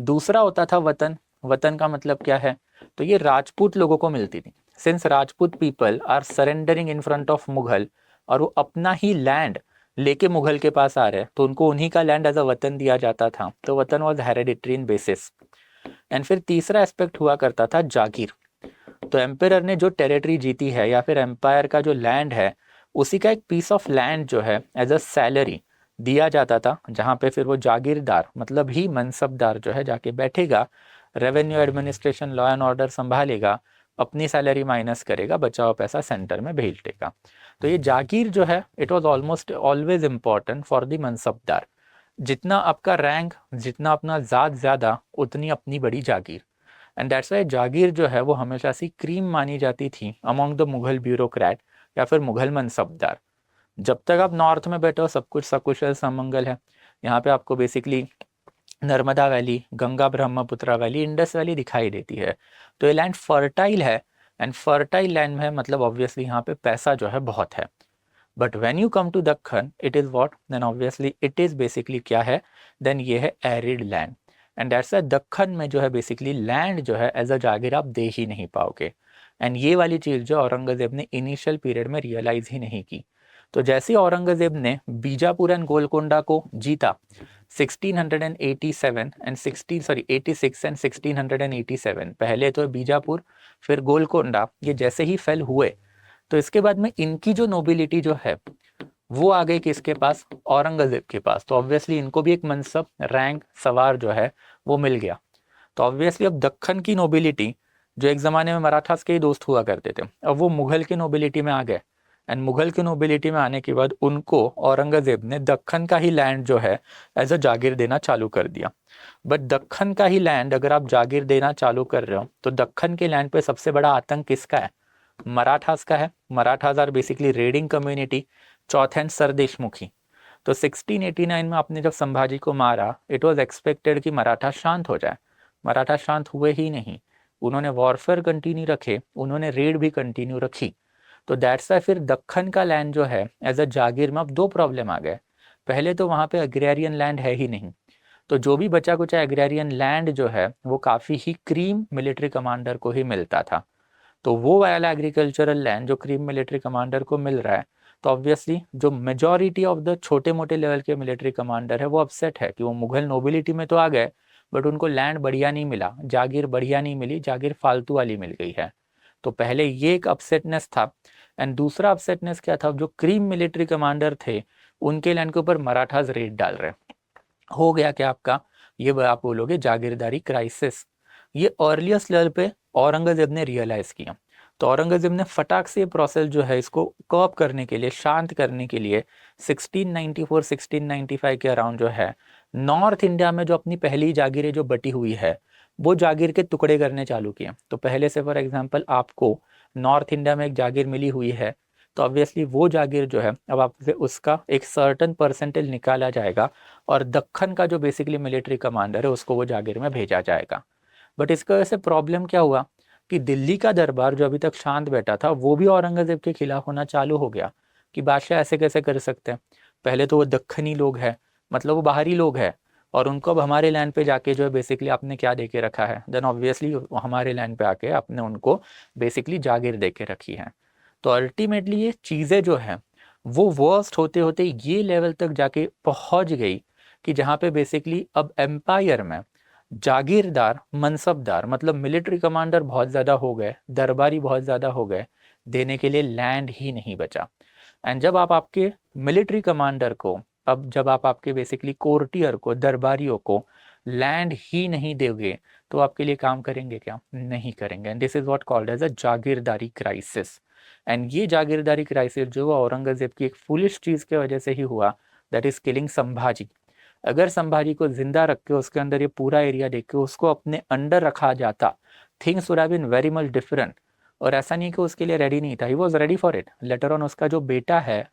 दूसरा होता था वतन। वतन का मतलब क्या है? तो ये राजपूत लोगों को मिलती थी। Since Rajput people are surrendering in front of Mughal और वो अपना ही लैंड लेके मुगल के पास आ रहे हैं, तो उनको उन्हीं का लैंड एज अ वतन दिया जाता था। तो वतन was hereditary in basis. And फिर तीसरा एस्पेक्ट हुआ करता था जागीर। तो एम्पायर ने जो टेरिटरी जीती है या फिर एम्पायर का जो लैंड है, उसी का एक पीस ऑफ लैंड जो है एज अ सैलरी दिया जाता था, जहाँ पे फिर वो जागीरदार मतलब ही मनसबदार जो है जाके बैठेगा, revenue administration law and order संभालेगा, अपनी सैलरी माइनस करेगा, बचा हुआ पैसा सेंटर में भेज देगा। तो ये जागीर जो है it was almost always important for the mansabdar. जितना आपका रैंक, जितना अपना ज़ात ज़्यादा, उतनी अपनी बड़ी जागीर। एंड दैट्स वाई जागीर जो है वो हमेशा से क्रीम मानी जाती थी अमॉन्ग द मुगल ब्यूरोक्रेट या फिर मुगल मनसबदार। जब तक आप नॉर्थ में बैठे हो सब कुछ सकुशल समंगल है। यहाँ पे आपको basically Narmada valley, Ganga Brahmaputra valley, Indus valley दिखाई देती है। तो ये लैंड फर्टाइल है एंड फर्टाइल लैंड में मतलब ऑब्वियसली यहाँ पे पैसा जो है बहुत है। But when you come to Deccan it is what, then obviously it is basically क्या है, देन ये है arid land. And that's Deccan में जो है बेसिकली लैंड जो है एज अ जागीर आप दे ही नहीं पाओगे। एंड ये वाली चीज़ जो औरंगजेब ने इनिशियल पीरियड में रियलाइज़ ही नहीं की। तो जैसे ही औरंगजेब ने बीजापुर एंड गोलकोंडा को जीता 1687 एंड 86 एंड 1687, पहले तो बीजापुर फिर गोलकोंडा, ये जैसे ही फेल हुए तो इसके बाद में इनकी जो नोबिलिटी जो है वो आ गई किसके पास, औरंगजेब के पास। तो ऑब्वियसली इनको भी एक मनसब रैंक सवार जो है वो मिल गया। तो ऑब्वियसली अब दक्खन की नोबिलिटी जो एक ज़माने में मराठास के ही दोस्त हुआ करते थे, अब वो मुगल की नोबिलिटी में आ गए। एंड मुगल की नोबिलिटी में आने के बाद उनको औरंगजेब ने दक्खन का ही लैंड जो है एज अ जागीर देना चालू कर दिया। बट दक्खन का ही लैंड अगर आप जागीर देना चालू कर रहे हो तो दक्खन के लैंड पे सबसे बड़ा आतंक किसका है? मराठास का है। Marathas are basically raiding community, chauth and sardeshmukhi. तो 1689 में आपने जब संभाजी को मारा, इट वॉज एक्सपेक्टेड कि मराठा शांत हो जाए। मराठा शांत हुए ही नहीं, उन्होंने वॉरफेयर कंटिन्यू रखे, उन्होंने रेड भी कंटिन्यू रखी। तो दैट्स वाई फिर दक्खन का लैंड जो है एज अ जागीर में अब दो प्रॉब्लम आ गए। पहले तो वहाँ पे अग्रेरियन लैंड है ही नहीं, तो जो भी बचा कुचा एग्रेरियन लैंड जो है वो काफ़ी ही क्रीम मिलिट्री कमांडर को ही मिलता था। तो वो वाला एग्रीकल्चरल लैंड जो क्रीम मिलिट्री कमांडर को मिल रहा है, तो ऑब्वियसली जो मेजॉरिटी ऑफ द छोटे मोटे लेवल के मिलिट्री कमांडर है वो अपसेट है कि वो मुगल नोबिलिटी में तो आ गए बट उनको लैंड बढ़िया नहीं मिला, जागीर बढ़िया नहीं मिली, जागीर फालतू वाली मिल गई है। तो पहले ये एक अपसेटनेस था। एंड दूसरा अपसेटनेस क्या था, जो क्रीम मिलिट्री कमांडर थे उनके लैंड के ऊपर मराठाज रेड डाल रहे। हो गया क्या आपका, ये आप बोलोगे जागीरदारी क्राइसिस। ये अर्लिएस्ट लेवल पे औरंगजेब ने रियलाइज किया। तो औरंगजेब ने फटाक से ये प्रोसेस जो है इसको कर्ब करने के लिए, शांत करने के लिए 1694-1695 के अराउंड जो है नॉर्थ इंडिया में जो अपनी पहली जागीरें जो बटी हुई है वो जागीर के टुकड़े करने चालू किए। तो पहले से फॉर एग्जांपल आपको नॉर्थ इंडिया में एक जागीर मिली हुई है, तो ऑब्वियसली वो जागीर जो है अब आपसे उसका एक सर्टन परसेंटेज निकाला जाएगा और दक्खन का जो बेसिकली मिलिट्री कमांडर है उसको वो जागीर में भेजा जाएगा। बट इसकी वजह से प्रॉब्लम क्या हुआ कि दिल्ली का दरबार जो अभी तक शांत बैठा था वो भी औरंगजेब के खिलाफ होना चालू हो गया कि बादशाह ऐसे कैसे कर सकते हैं, पहले तो वो दक्खनी लोग हैं, मतलब वो बाहरी लोग हैं, और उनको अब हमारे लैंड पे जाके जो है बेसिकली आपने क्या दे के रखा है, देन ऑब्वियसली हमारे लैंड पे आके आपने उनको बेसिकली जागीर दे के रखी है। तो अल्टीमेटली ये चीज़ें जो है वो वर्स्ट होते होते ये लेवल तक जाके पहुंच गई कि जहाँ पे बेसिकली अब एम्पायर में जागीरदार, मनसबदार मतलब मिलिट्री कमांडर बहुत ज़्यादा हो गए, दरबारी बहुत ज़्यादा हो गए, देने के लिए लैंड ही नहीं बचा। एंड जब आप आपके मिलिट्री कमांडर को, अब जब आप आपके बेसिकली कोर्टियर को, दरबारियों को लैंड ही नहीं दोगे तो आपके लिए काम करेंगे क्या, नहीं करेंगे। And this is what called as a jagirdari crisis. And ये जागीरदारी क्राइसिस जो औरंगजेब की एक फुलिश चीज़ की वजह से ही हुआ, दैट इज किलिंग संभाजी। अगर संभाजी को जिंदा रख के उसके अंदर ये पूरा एरिया देख के उसको अपने अंडर रखा जाता, things would have been very much different. और ऐसा नहीं कि उसके लिए रेडी नहीं था, he was ready for it. Later on उसका जो बेटा है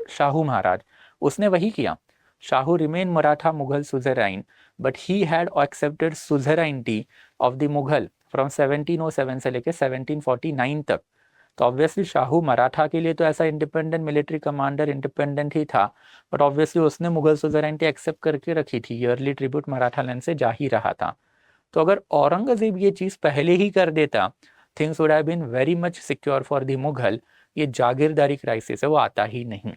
शाहू महाराज, उसने वही किया। Shahu remain Maratha Mughal suzerain, but he had accepted suzerainty of the Mughal from 1707 से लेके 1749 तक। तो ऑब्वियसली शाहू मराठा के लिए तो ऐसा इंडिपेंडेंट मिलिट्री कमांडर इंडिपेंडेंट ही था, बट ऑब्वियसली उसने मुगल सुजरेनिटी एक्सेप्ट करके रखी थी, ईयरली ट्रिब्यूट मराठा लैंड से जा ही रहा था। तो अगर औरंगजेब ये चीज़ पहले ही कर देता, things would have been very much secure for the Mughal. ये जागीरदारी क्राइसिस है वो आता ही नहीं।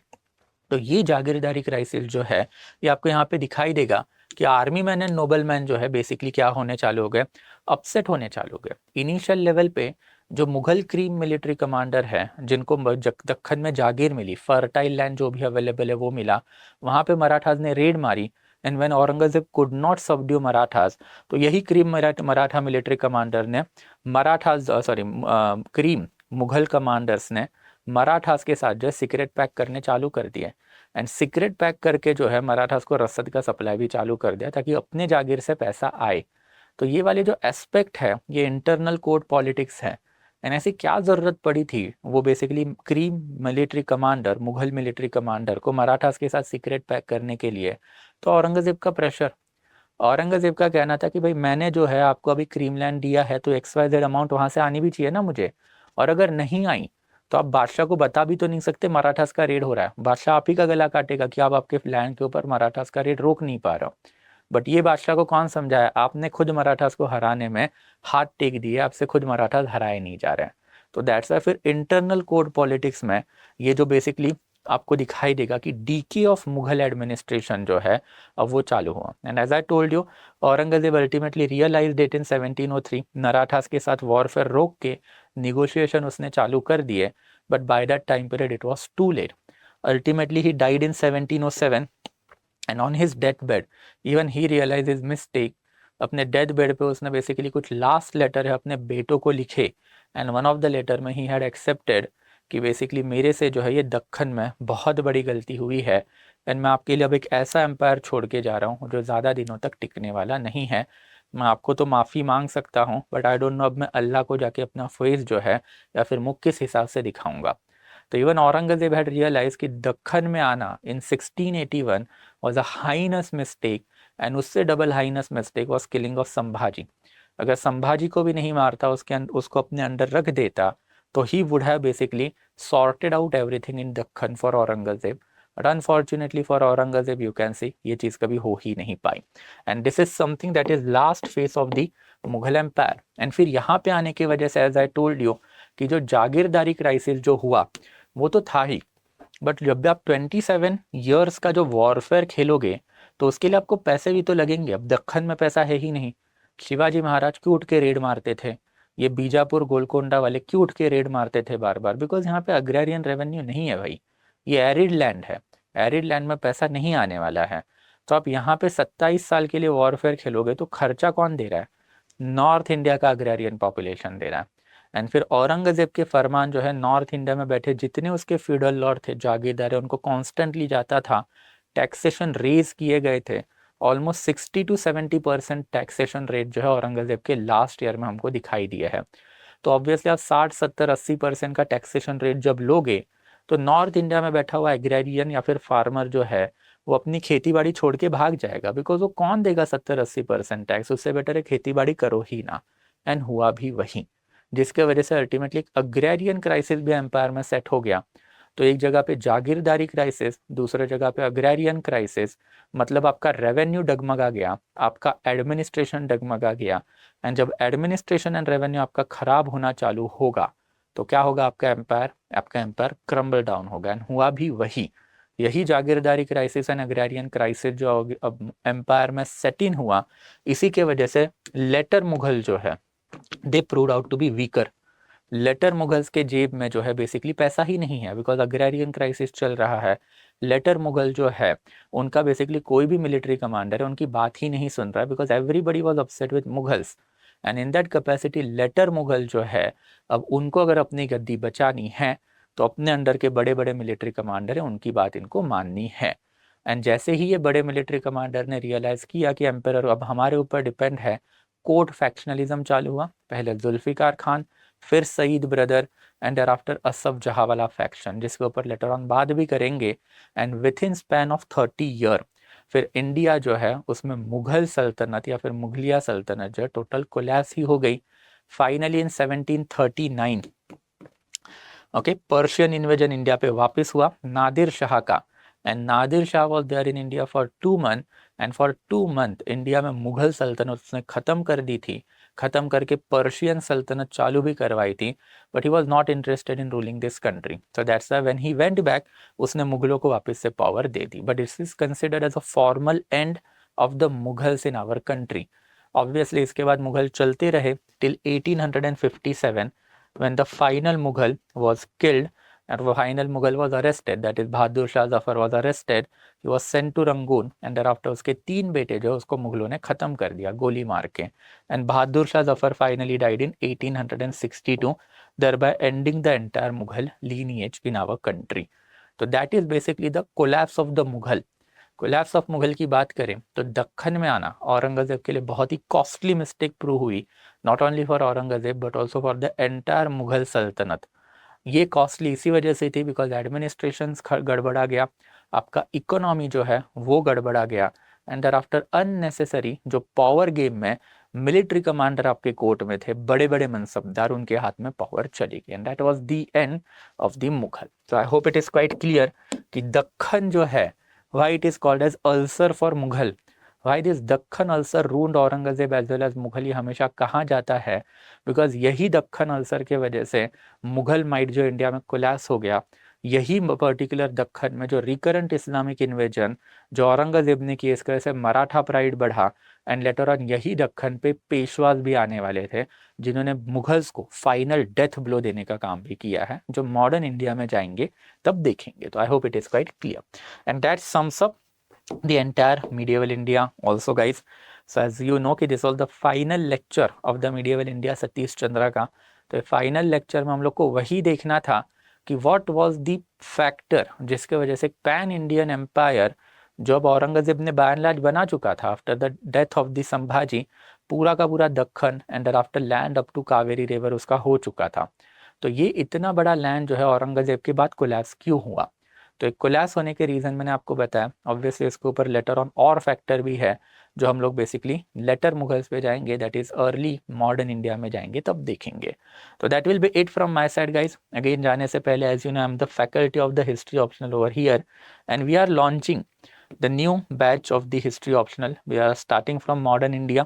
तो ये जागीरदारी क्राइसिस जो है ये आपको यहाँ पे दिखाई देगा कि army man and noble man जो है बेसिकली क्या होने चालू हो गए, अपसेट होने चालू हो गए। इनिशियल लेवल पे जो मुगल क्रीम मिलिट्री कमांडर है जिनको दक्खन में जागीर मिली, फर्टाइल लैंड जो भी अवेलेबल है वो मिला, वहाँ पे मराठाज ने रेड मारी। And when Aurangzeb could not subdue Marathas, तो यही क्रीम मराठा मिलिट्री कमांडर ने मराठाज क्रीम मुगल कमांडर्स ने मराठास के साथ जो है सीक्रेट पैक करने चालू कर दिए। एंड सीक्रेट पैक करके जो है मराठास को रसद का सप्लाई भी चालू कर दिया ताकि अपने जागीर से पैसा आए। तो ये वाले जो एस्पेक्ट है ये इंटरनल कोड पॉलिटिक्स है। एंड ऐसी क्या ज़रूरत पड़ी थी, वो basically cream military commander, Mughal military commander को मराठास के साथ सीक्रेट पैक करने के लिए, तो औरंगजेब का प्रेशर। औरंगजेब का कहना था कि भाई मैंने जो है आपको अभी क्रीमलैंड दिया है तो XYZ अमाउंट वहाँ से आनी भी चाहिए ना मुझे, और अगर नहीं आई तो आप बादशाह को बता भी तो नहीं सकते मराठास का रेड हो रहा है, बादशाह आप ही का गला काटेगा कि आप आपके लैंड के ऊपर मराठास का रेड रोक नहीं पा रहे हो। बट ये बादशाह को कौन समझाया, आपने खुद मराठास को हराने में हाथ टेक दिए, आपसे खुद मराठास हराए नहीं जा रहे हैं। तो दैट्स वाई फिर इंटरनल कोड पॉलिटिक्स में ये जो बेसिकली आपको दिखाई देगा कि डीके ऑफ मुगल एडमिनिस्ट्रेशन जो है अब वो चालू हुआ। And as I told you, Aurangzeb ultimately realized it in 1703, Marathas के साथ वॉरफेयर रोक के निगोशिएशन उसने चालू कर दिए, but by that time period it was too late. Ultimately he died in 1707 and on his death bed even he realise his mistake. अपने death bed पे उसने बेसिकली कुछ लास्ट लेटर है अपने बेटों को लिखे, and one of the letter में ही हैड एक्सेप्टेड कि बेसिकली मेरे से जो है ये दक्खन में बहुत बड़ी गलती हुई है, एंड मैं आपके लिए अब एक ऐसा एम्पायर छोड़ के जा रहा हूँ जो ज़्यादा दिनों तक टिकने वाला नहीं है। मैं आपको तो माफ़ी मांग सकता हूँ बट आई डोंट नो अब मैं अल्लाह को जाके अपना फेस जो है या फिर मुख किस हिसाब से दिखाऊंगा। तो इवन औरंगजेब हैड रियलाइज कि दक्खन में आना in 1681 was a heinous mistake, and उससे double heinous mistake was killing of Sambhaji. अगर संभाजी को भी नहीं मारता, उसको अपने अंडर रख देता, तो he would have basically sorted out everything in Dakhan for Aurangzeb. But unfortunately for Aurangzeb you can see ये चीज़ कभी हो ही नहीं पाई। And this is something that is last phase of the Mughal empire. And फिर यहाँ पे आने की वजह से एज आई टोल्ड यू कि जो जागीरदारी क्राइसिस जो हुआ वो तो था ही, बट जब भी आप 27 ईयर्स का जो वॉरफेयर खेलोगे तो उसके लिए आपको पैसे भी तो लगेंगे। अब दक्खन में पैसा है ही नहीं। शिवाजी महाराज क्यों उठ के रेड मारते थे, ये बीजापुर गोलकोंडा वाले क्यों उठ के रेड मारते थे बार बार, बिकॉज यहाँ पे अग्रेरियन रेवेन्यू नहीं है भाई, ये एरिड लैंड है, एरिड लैंड में पैसा नहीं आने वाला है। तो आप यहाँ पे 27 साल के लिए वॉरफेयर खेलोगे तो खर्चा कौन दे रहा है, नॉर्थ इंडिया का अग्रेरियन पॉपुलेशन दे रहा है। एंड फिर औरंगजेब के फरमान जो है नॉर्थ इंडिया में बैठे जितने उसके फ्यूडल लॉर्ड थे, जागीरदार है, उनको कॉन्स्टेंटली जाता था, टैक्सेशन रेज किए गए थे। ऑलमोस्ट 60 to 70% टैक्सेशन रेट जो है औरंगजेब के लास्ट ईयर में हमको दिखाई दिया है। तो ऑब्वियसली आप 60 70 80% का टैक्सेशन रेट जब लोगे तो नॉर्थ इंडिया में बैठा हुआ एग्रेरियन या फिर फार्मर जो है वो अपनी खेती बाड़ी छोड़ के भाग जाएगा, बिकॉज वो कौन देगा 70 80% टैक्स, उससे बेटर है खेती बाड़ी करो ही ना। एंड हुआ भी वही, जिसके वजह से अल्टीमेटली एक अग्रेरियन क्राइसिस भी एम्पायर में सेट हो गया। तो एक जगह पे जागीरदारी क्राइसिस, दूसरे जगह पे अग्रेरियन क्राइसिस, मतलब आपका रेवेन्यू डगमगा गया, आपका एडमिनिस्ट्रेशन डगमगा गया। एंड जब एडमिनिस्ट्रेशन एंड रेवेन्यू आपका खराब होना चालू होगा तो क्या होगा, आपका एम्पायर क्रम्बल डाउन होगा। एंड हुआ भी वही, यही जागीरदारी क्राइसिस एंड अग्रेरियन क्राइसिस जो अब एम्पायर में सेट इन हुआ, इसी के वजह से लेटर मुगल जो है they proved out to be weaker. Later Mughals के जेब में जो है बेसिकली पैसा ही नहीं है, बिकॉज अग्रेरियन क्राइसिस चल रहा है। लेटर मुगल जो है उनका बेसिकली कोई भी मिलिट्री कमांडर है उनकी बात ही नहीं सुन रहा है, because everybody was upset with Mughals. And in that capacity later Mughal जो है, अब उनको अगर अपनी गद्दी बचानी है तो अपने अंडर के बड़े बड़े मिलिट्री कमांडर है उनकी बात इनको माननी है। एंड जैसे ही ये बड़े मिलिट्री कमांडर ने रियलाइज किया कि एम्पेरर अब हमारे ऊपर डिपेंड है, कोर्ट फैक्शनलिज्म चालू हुआ। पहले जुल्फिकार खान, फिर Saiyid brother, and after Asaf Jah वाला फैक्शन, जिसके ऊपर लेटर ऑन बात भी करेंगे। And with in span of 30 year फिर इंडिया जो है उसमें मुगल सल्तनत या फिर मुगलिया सल्तनत जो है टोटल कोलैप्स ही हो गई। Finally in 1739 okay Persian invasion India पे वापस हुआ नादिर शाह का। And Nadir Shah was there in India for 2 month. And for 2 month India में मुगल सल्तनत उसने ख़त्म कर दी थी, ख़त्म करके पर्शियन सल्तनत चालू भी करवाई थी, but he was not interested in ruling this country. So that's why when he went back उसने मुगलों को वापस से पावर दे दी। But it's is considered as a formal end of the Mughals in our country. Obviously इसके बाद मुगल चलते रहे till 1857 when the final Mughal was killed and the final Mughal was arrested, that is Bahadur Shah Zafar was arrested, he was sent to Rangoon and thereafter उसके 3 बेटे जो उसको मुगलों ने ख़त्म कर दिया गोली मार के। and Bahadur Shah Zafar finally died in 1862, thereby ending the entire Mughal lineage in our country. तो that is basically the collapse of the Mughal. Collapse of Mughal की बात करें तो दक्खन में आना औरंगजेब के लिए बहुत ही कॉस्टली मिस्टेक प्रूव हुई, not only for Aurangzeb but also for the entire Mughal सल्तनत। ये कॉस्टली इसी वजह से थी बिकॉज एडमिनिस्ट्रेशन गड़बड़ा गया, आपका इकोनॉमी जो है वो गड़बड़ा गया। एंड दर आफ्टर अननेसेसरी जो पावर गेम में मिलिट्री कमांडर आपके कोर्ट में थे, बड़े बड़े मनसबदार, उनके हाथ में पावर चली गई। And that was the end of the Mughal. So I hope it is quite clear कि दक्खन जो है why it is called as ulcer for Mughal, why this Dakhan ulcer ruined Aurangzeb as well as Mughal, ये हमेशा कहा जाता है because यही Deccan ulcer के वजह से मुगल माइट जो इंडिया में कोलैप्स हो गया। यही पर्टिकुलर दक्खन में जो रिकरेंट इस्लामिक इन्वेजन जो औरंगजेब ने किए, इसकी वजह से मराठा प्राइड बढ़ा। एंड लेटर ऑन यही दक्खन पे पेशवाज भी आने वाले थे जिन्होंने मुगल्स को फाइनल डेथ ब्लो देने का काम भी किया है, जो मॉडर्न इंडिया में जाएंगे तब देखेंगे। तो I hope it is quite clear and that sums up the entire medieval India also guys. So as you know कि this was the final lecture of the medieval India Satish Chandra का। तो final lecture में हम लोग को वही देखना था कि व्हाट वाज द फैक्टर जिसके वजह से पैन इंडियन एम्पायर जो अब औरंगजेब ने बाय एंड लार्ज बना चुका था after the death of the Sambhaji, पूरा का पूरा Deccan and after land up to Kaveri river उसका हो चुका था। तो ये इतना बड़ा लैंड जो है औरंगजेब के बाद कोलैप्स क्यों हुआ? तो एक कोलैप्स होने के रीज़न मैंने आपको बताया, ऑब्वियसली इसके ऊपर लेटर ऑन और फैक्टर भी है जो हम लोग बेसिकली लेटर मुगल्स पे जाएंगे, that is early modern India में जाएंगे तब देखेंगे। तो that will be it from my side guys. Again जाने से पहले as you know I am the faculty of the history optional over here and we are launching the new batch of the history optional. We are starting from modern India,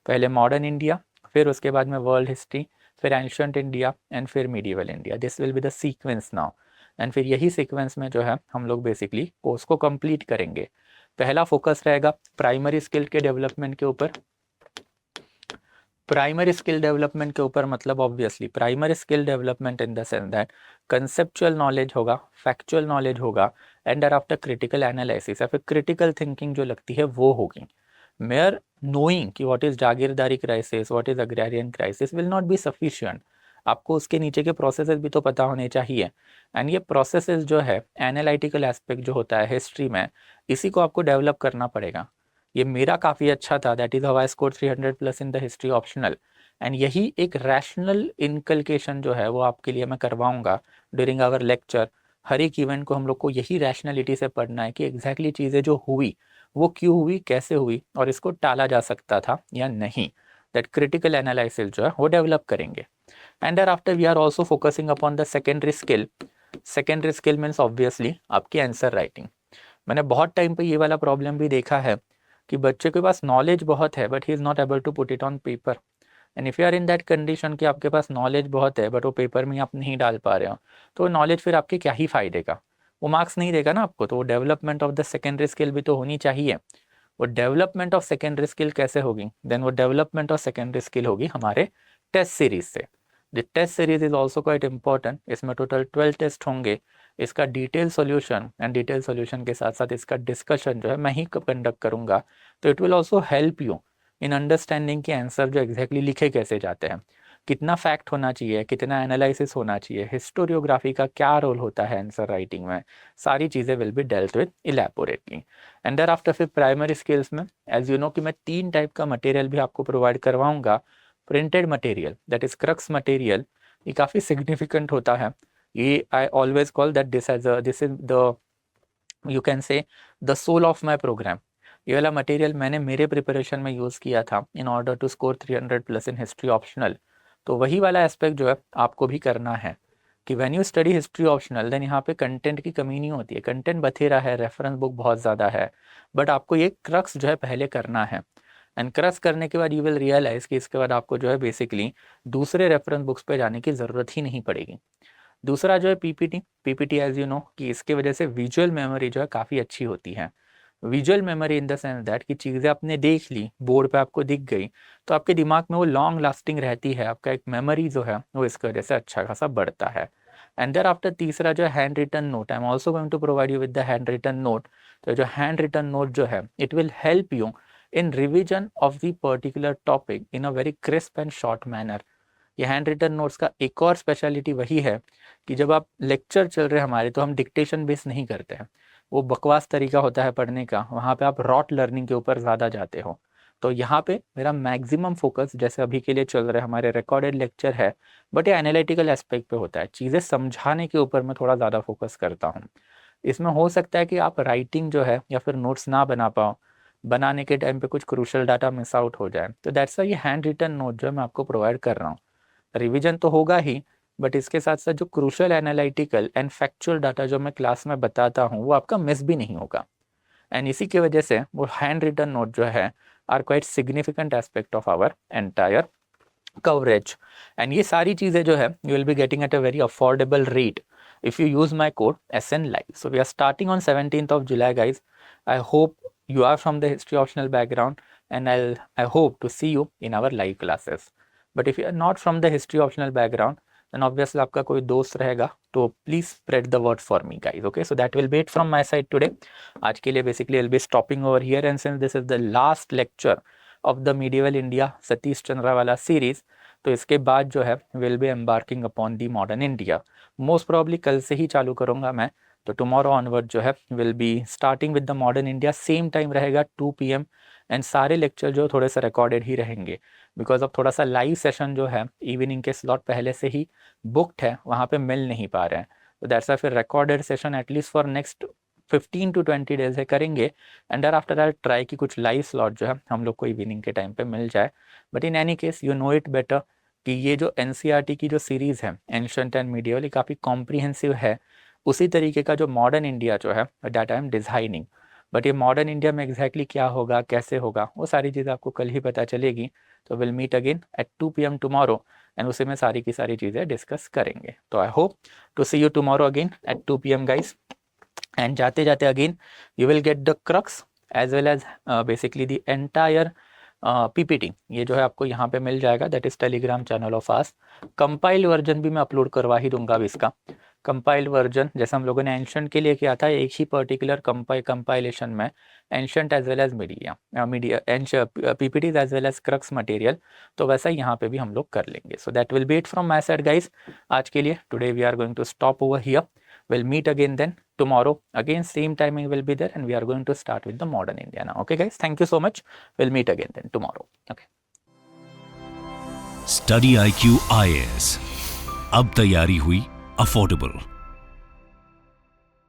पहले modern India, फिर उसके बाद में world history, फिर ancient India and फिर medieval India. This will be the sequence now and फिर यही sequence में जो है हम लोग बेसिकली कोर्स को कंप्लीट करेंगे। पहला फोकस रहेगा प्राइमरी स्किल के डेवलपमेंट के ऊपर। प्राइमरी स्किल डेवलपमेंट के ऊपर मतलब obviously primary skill development in the sense that conceptual knowledge होगा, फैक्चुअल नॉलेज होगा एंड आफ्टर क्रिटिकल एनालिसिस या फिर क्रिटिकल थिंकिंग जो लगती है वो होगी। मेयर नोइंग कि what is jagirdari crisis, what is agrarian crisis will not be sufficient. आपको उसके नीचे के प्रोसेसेस भी तो पता होने चाहिए एंड ये प्रोसेसेस जो है एनालिटिकल एस्पेक्ट जो होता है हिस्ट्री में, इसी को आपको डेवलप करना पड़ेगा। ये मेरा काफ़ी अच्छा था, that is how I score 300+ in the history optional and यही एक रैशनल इनकलकेशन जो है वो आपके लिए मैं करवाऊंगा ड्यूरिंग आवर लेक्चर। हर एक इवेंट को हम लोग को यही रैशनलिटी से पढ़ना है कि एग्जैक्टली चीज़ें जो हुई वो क्यों हुई, कैसे हुई और इसको टाला जा सकता था या नहीं। दैट क्रिटिकल एनालिसिस जो है वो डेवलप करेंगे and thereafter we are also focusing upon the secondary skill. Secondary skill means obviously आपकी आंसर राइटिंग। मैंने बहुत टाइम पे ये वाला प्रॉब्लम भी देखा है कि बच्चे के पास नॉलेज बहुत है but he is not able to put it on paper and if you are in that condition कि आपके पास नॉलेज बहुत है बट वो पेपर में आप नहीं डाल पा रहे हो, तो नॉलेज फिर आपके क्या ही फायदे का, वो मार्क्स नहीं देगा ना आपको। तो वो development of the secondary skill भी तो होनी चाहिए। वो डेवलपमेंट ऑफ सेकेंडरी स्किल कैसे होगी, देन वो डेवलपमेंट ऑफ सेकेंडरी स्किल होगी हमारे टेस्ट सीरीज से। The test series is also quite important. इसमें टोटल 12 टेस्ट होंगे। इसका detail solution and detail solution के साथ साथ इसका डिस्कशन जो है मैं ही कंडक्ट करूंगा। तो it will also help you in understanding कि आंसर जो एग्जैक्टली लिखे कैसे जाते हैं, कितना फैक्ट होना चाहिए, कितना एनालिसिस होना चाहिए, हिस्टोरियोग्राफी का क्या रोल होता है आंसर राइटिंग में, सारी चीज़ें will be dealt with elaborately. And thereafter फिर प्राइमरी स्किल्स में एज यू नो कि मैं 3 टाइप का मटेरियल भी आपको प्रोवाइड करवाऊंगा। Printed material that is crux material, ये काफ़ी सिग्निफिकेंट होता है। ये I always call that this is the you can say the soul of my program. ये वाला मटेरियल मैंने मेरे प्रिपरेशन में यूज़ किया था in order to score 300+ in history optional. तो वही वाला एस्पेक्ट जो है आपको भी करना है कि when you study history optional then यहाँ पे कंटेंट की कमी नहीं होती है। कंटेंट बथेरा है, रेफरेंस बुक बहुत ज़्यादा है, बट आपको ये क्रक्स जो है पहले करना है एंड क्रक्स करने के बाद यू विल रियलाइज़ कि इसके बाद आपको जो है बेसिकली दूसरे रेफरेंस बुक्स पे जाने की ज़रूरत ही नहीं पड़ेगी। दूसरा जो है PPT. PPT as you know कि इसके वजह से विजुअल मेमोरी जो है काफ़ी अच्छी होती है। Visual memory in the sense that कि चीज़ें आपने देख ली, बोर्ड पे आपको दिख गई, तो आपके दिमाग में वो लॉन्ग लास्टिंग रहती है। आपका एक मेमोरी जो है वो इसकी वजह से अच्छा खासा बढ़ता है। एंड देयर आफ्टर तीसरा जो है handwritten note. I am also going to provide you with the handwritten note. तो जो हैंड रिटन नोट जो है it will help you in revision of the particular topic in a very crisp and short manner. ये handwritten notes का एक और speciality वही है कि जब आप लेक्चर चल रहे हमारे तो हम डिक्टेशन बेस नहीं करते हैं, वो बकवास तरीका होता है पढ़ने का, वहाँ पे आप रॉट लर्निंग के ऊपर ज़्यादा जाते हो। तो यहाँ पे मेरा मैक्सिमम फोकस जैसे अभी के लिए चल रहे हमारे रिकॉर्डेड लेक्चर है, बट ये एनालिटिकल एस्पेक्ट पे होता है, चीज़ें समझाने के ऊपर मैं थोड़ा ज़्यादा फोकस करता हूँ। इसमें हो सकता है कि आप राइटिंग जो है या फिर नोट्स ना बना पाओ, बनाने के टाइम पे कुछ क्रूशल डाटा मिस आउट हो जाए, तो दैट्स वाई ये हैंड रिटन नोट जो है मैं आपको प्रोवाइड कर रहा हूँ। रिवीजन तो होगा ही, बट इसके साथ साथ जो crucial analytical and factual data जो मैं क्लास में बताता हूँ वो आपका मिस भी नहीं होगा। एंड इसी की वजह से वो हैंड रिटन नोट जो है are quite significant aspect of our entire coverage. And ये सारी चीज़ें जो है you will be getting at a very affordable rate if you use my code SN Live. So we are starting on 17th of July, guys. I hope you are from the history optional background and I hope to see you in our live classes. But if you are not from the history optional background, then obviously आपका कोई दोस्त रहेगा, तो please spread the word for me, guys. Okay, so that will be it from my side today. आज के लिए basically I'll be stopping over here, and since this is the last lecture of the medieval India Satish Chandra वाला series, तो इसके बाद जो है will be embarking upon the modern India. Most probably कल से ही चालू करूँगा मैं, तो टुमारो ऑनवर्ड जो है will be starting with the modern India. Same time रहेगा 2 PM एंड सारे लेक्चर जो थोड़े से रिकॉर्डेड ही रहेंगे, बिकॉज अब थोड़ा सा लाइव सेशन जो है इवनिंग के स्लॉट पहले से ही बुकड है, वहाँ पे मिल नहीं पा रहे हैं। तो दैट्स अ फिर recorded session at least for next 15 to 20 days है करेंगे, एंड आफ्टर दैट ट्राई की कुछ लाइव स्लॉट जो है हम लोग को इवनिंग के टाइम पे मिल जाए। But in any case you know it better कि ये जो NCERT की जो सीरीज़ है एंशिएंट एंड मीडिएवल, ये काफ़ी कॉम्प्रिहेंसिव है। उसी तरीके का जो मॉडर्न इंडिया जो है that I am designing, but ये मॉडर्न इंडिया में एग्जैक्टली क्या होगा, कैसे होगा, वो सारी चीज़ें आपको कल ही पता चलेगी। तो will meet again at 2 PM tomorrow, and उसी में सारी की सारी चीज़ें डिस्कस करेंगे। तो I hope to see you tomorrow again at 2 PM guys. And जाते जाते again you will get the crux as well as basically the entire PPT, ये जो है आपको यहाँ पे मिल जाएगा, that is Telegram channel of us. Compile version भी मैं अपलोड करवा ही दूंगा अब इसका। कंपाइल वर्जन जैसे हम लोगों ने एंशिएंट के लिए किया था, एक ही पर्टिकुलर कंपाइलेशन में ancient as well as PPTs as well as crux material, तो वैसा ही यहाँ पे भी हम लोग कर लेंगे। So that will be it from my side guys आज के लिए। Today we are going to stop over here, we'll meet again then tomorrow, again same timing will be there, and we are going to start with the modern India now. Okay guys, thank you so much, we'll meet again then tomorrow. Okay, Study IQ IAS, अब तैयारी हुई affordable.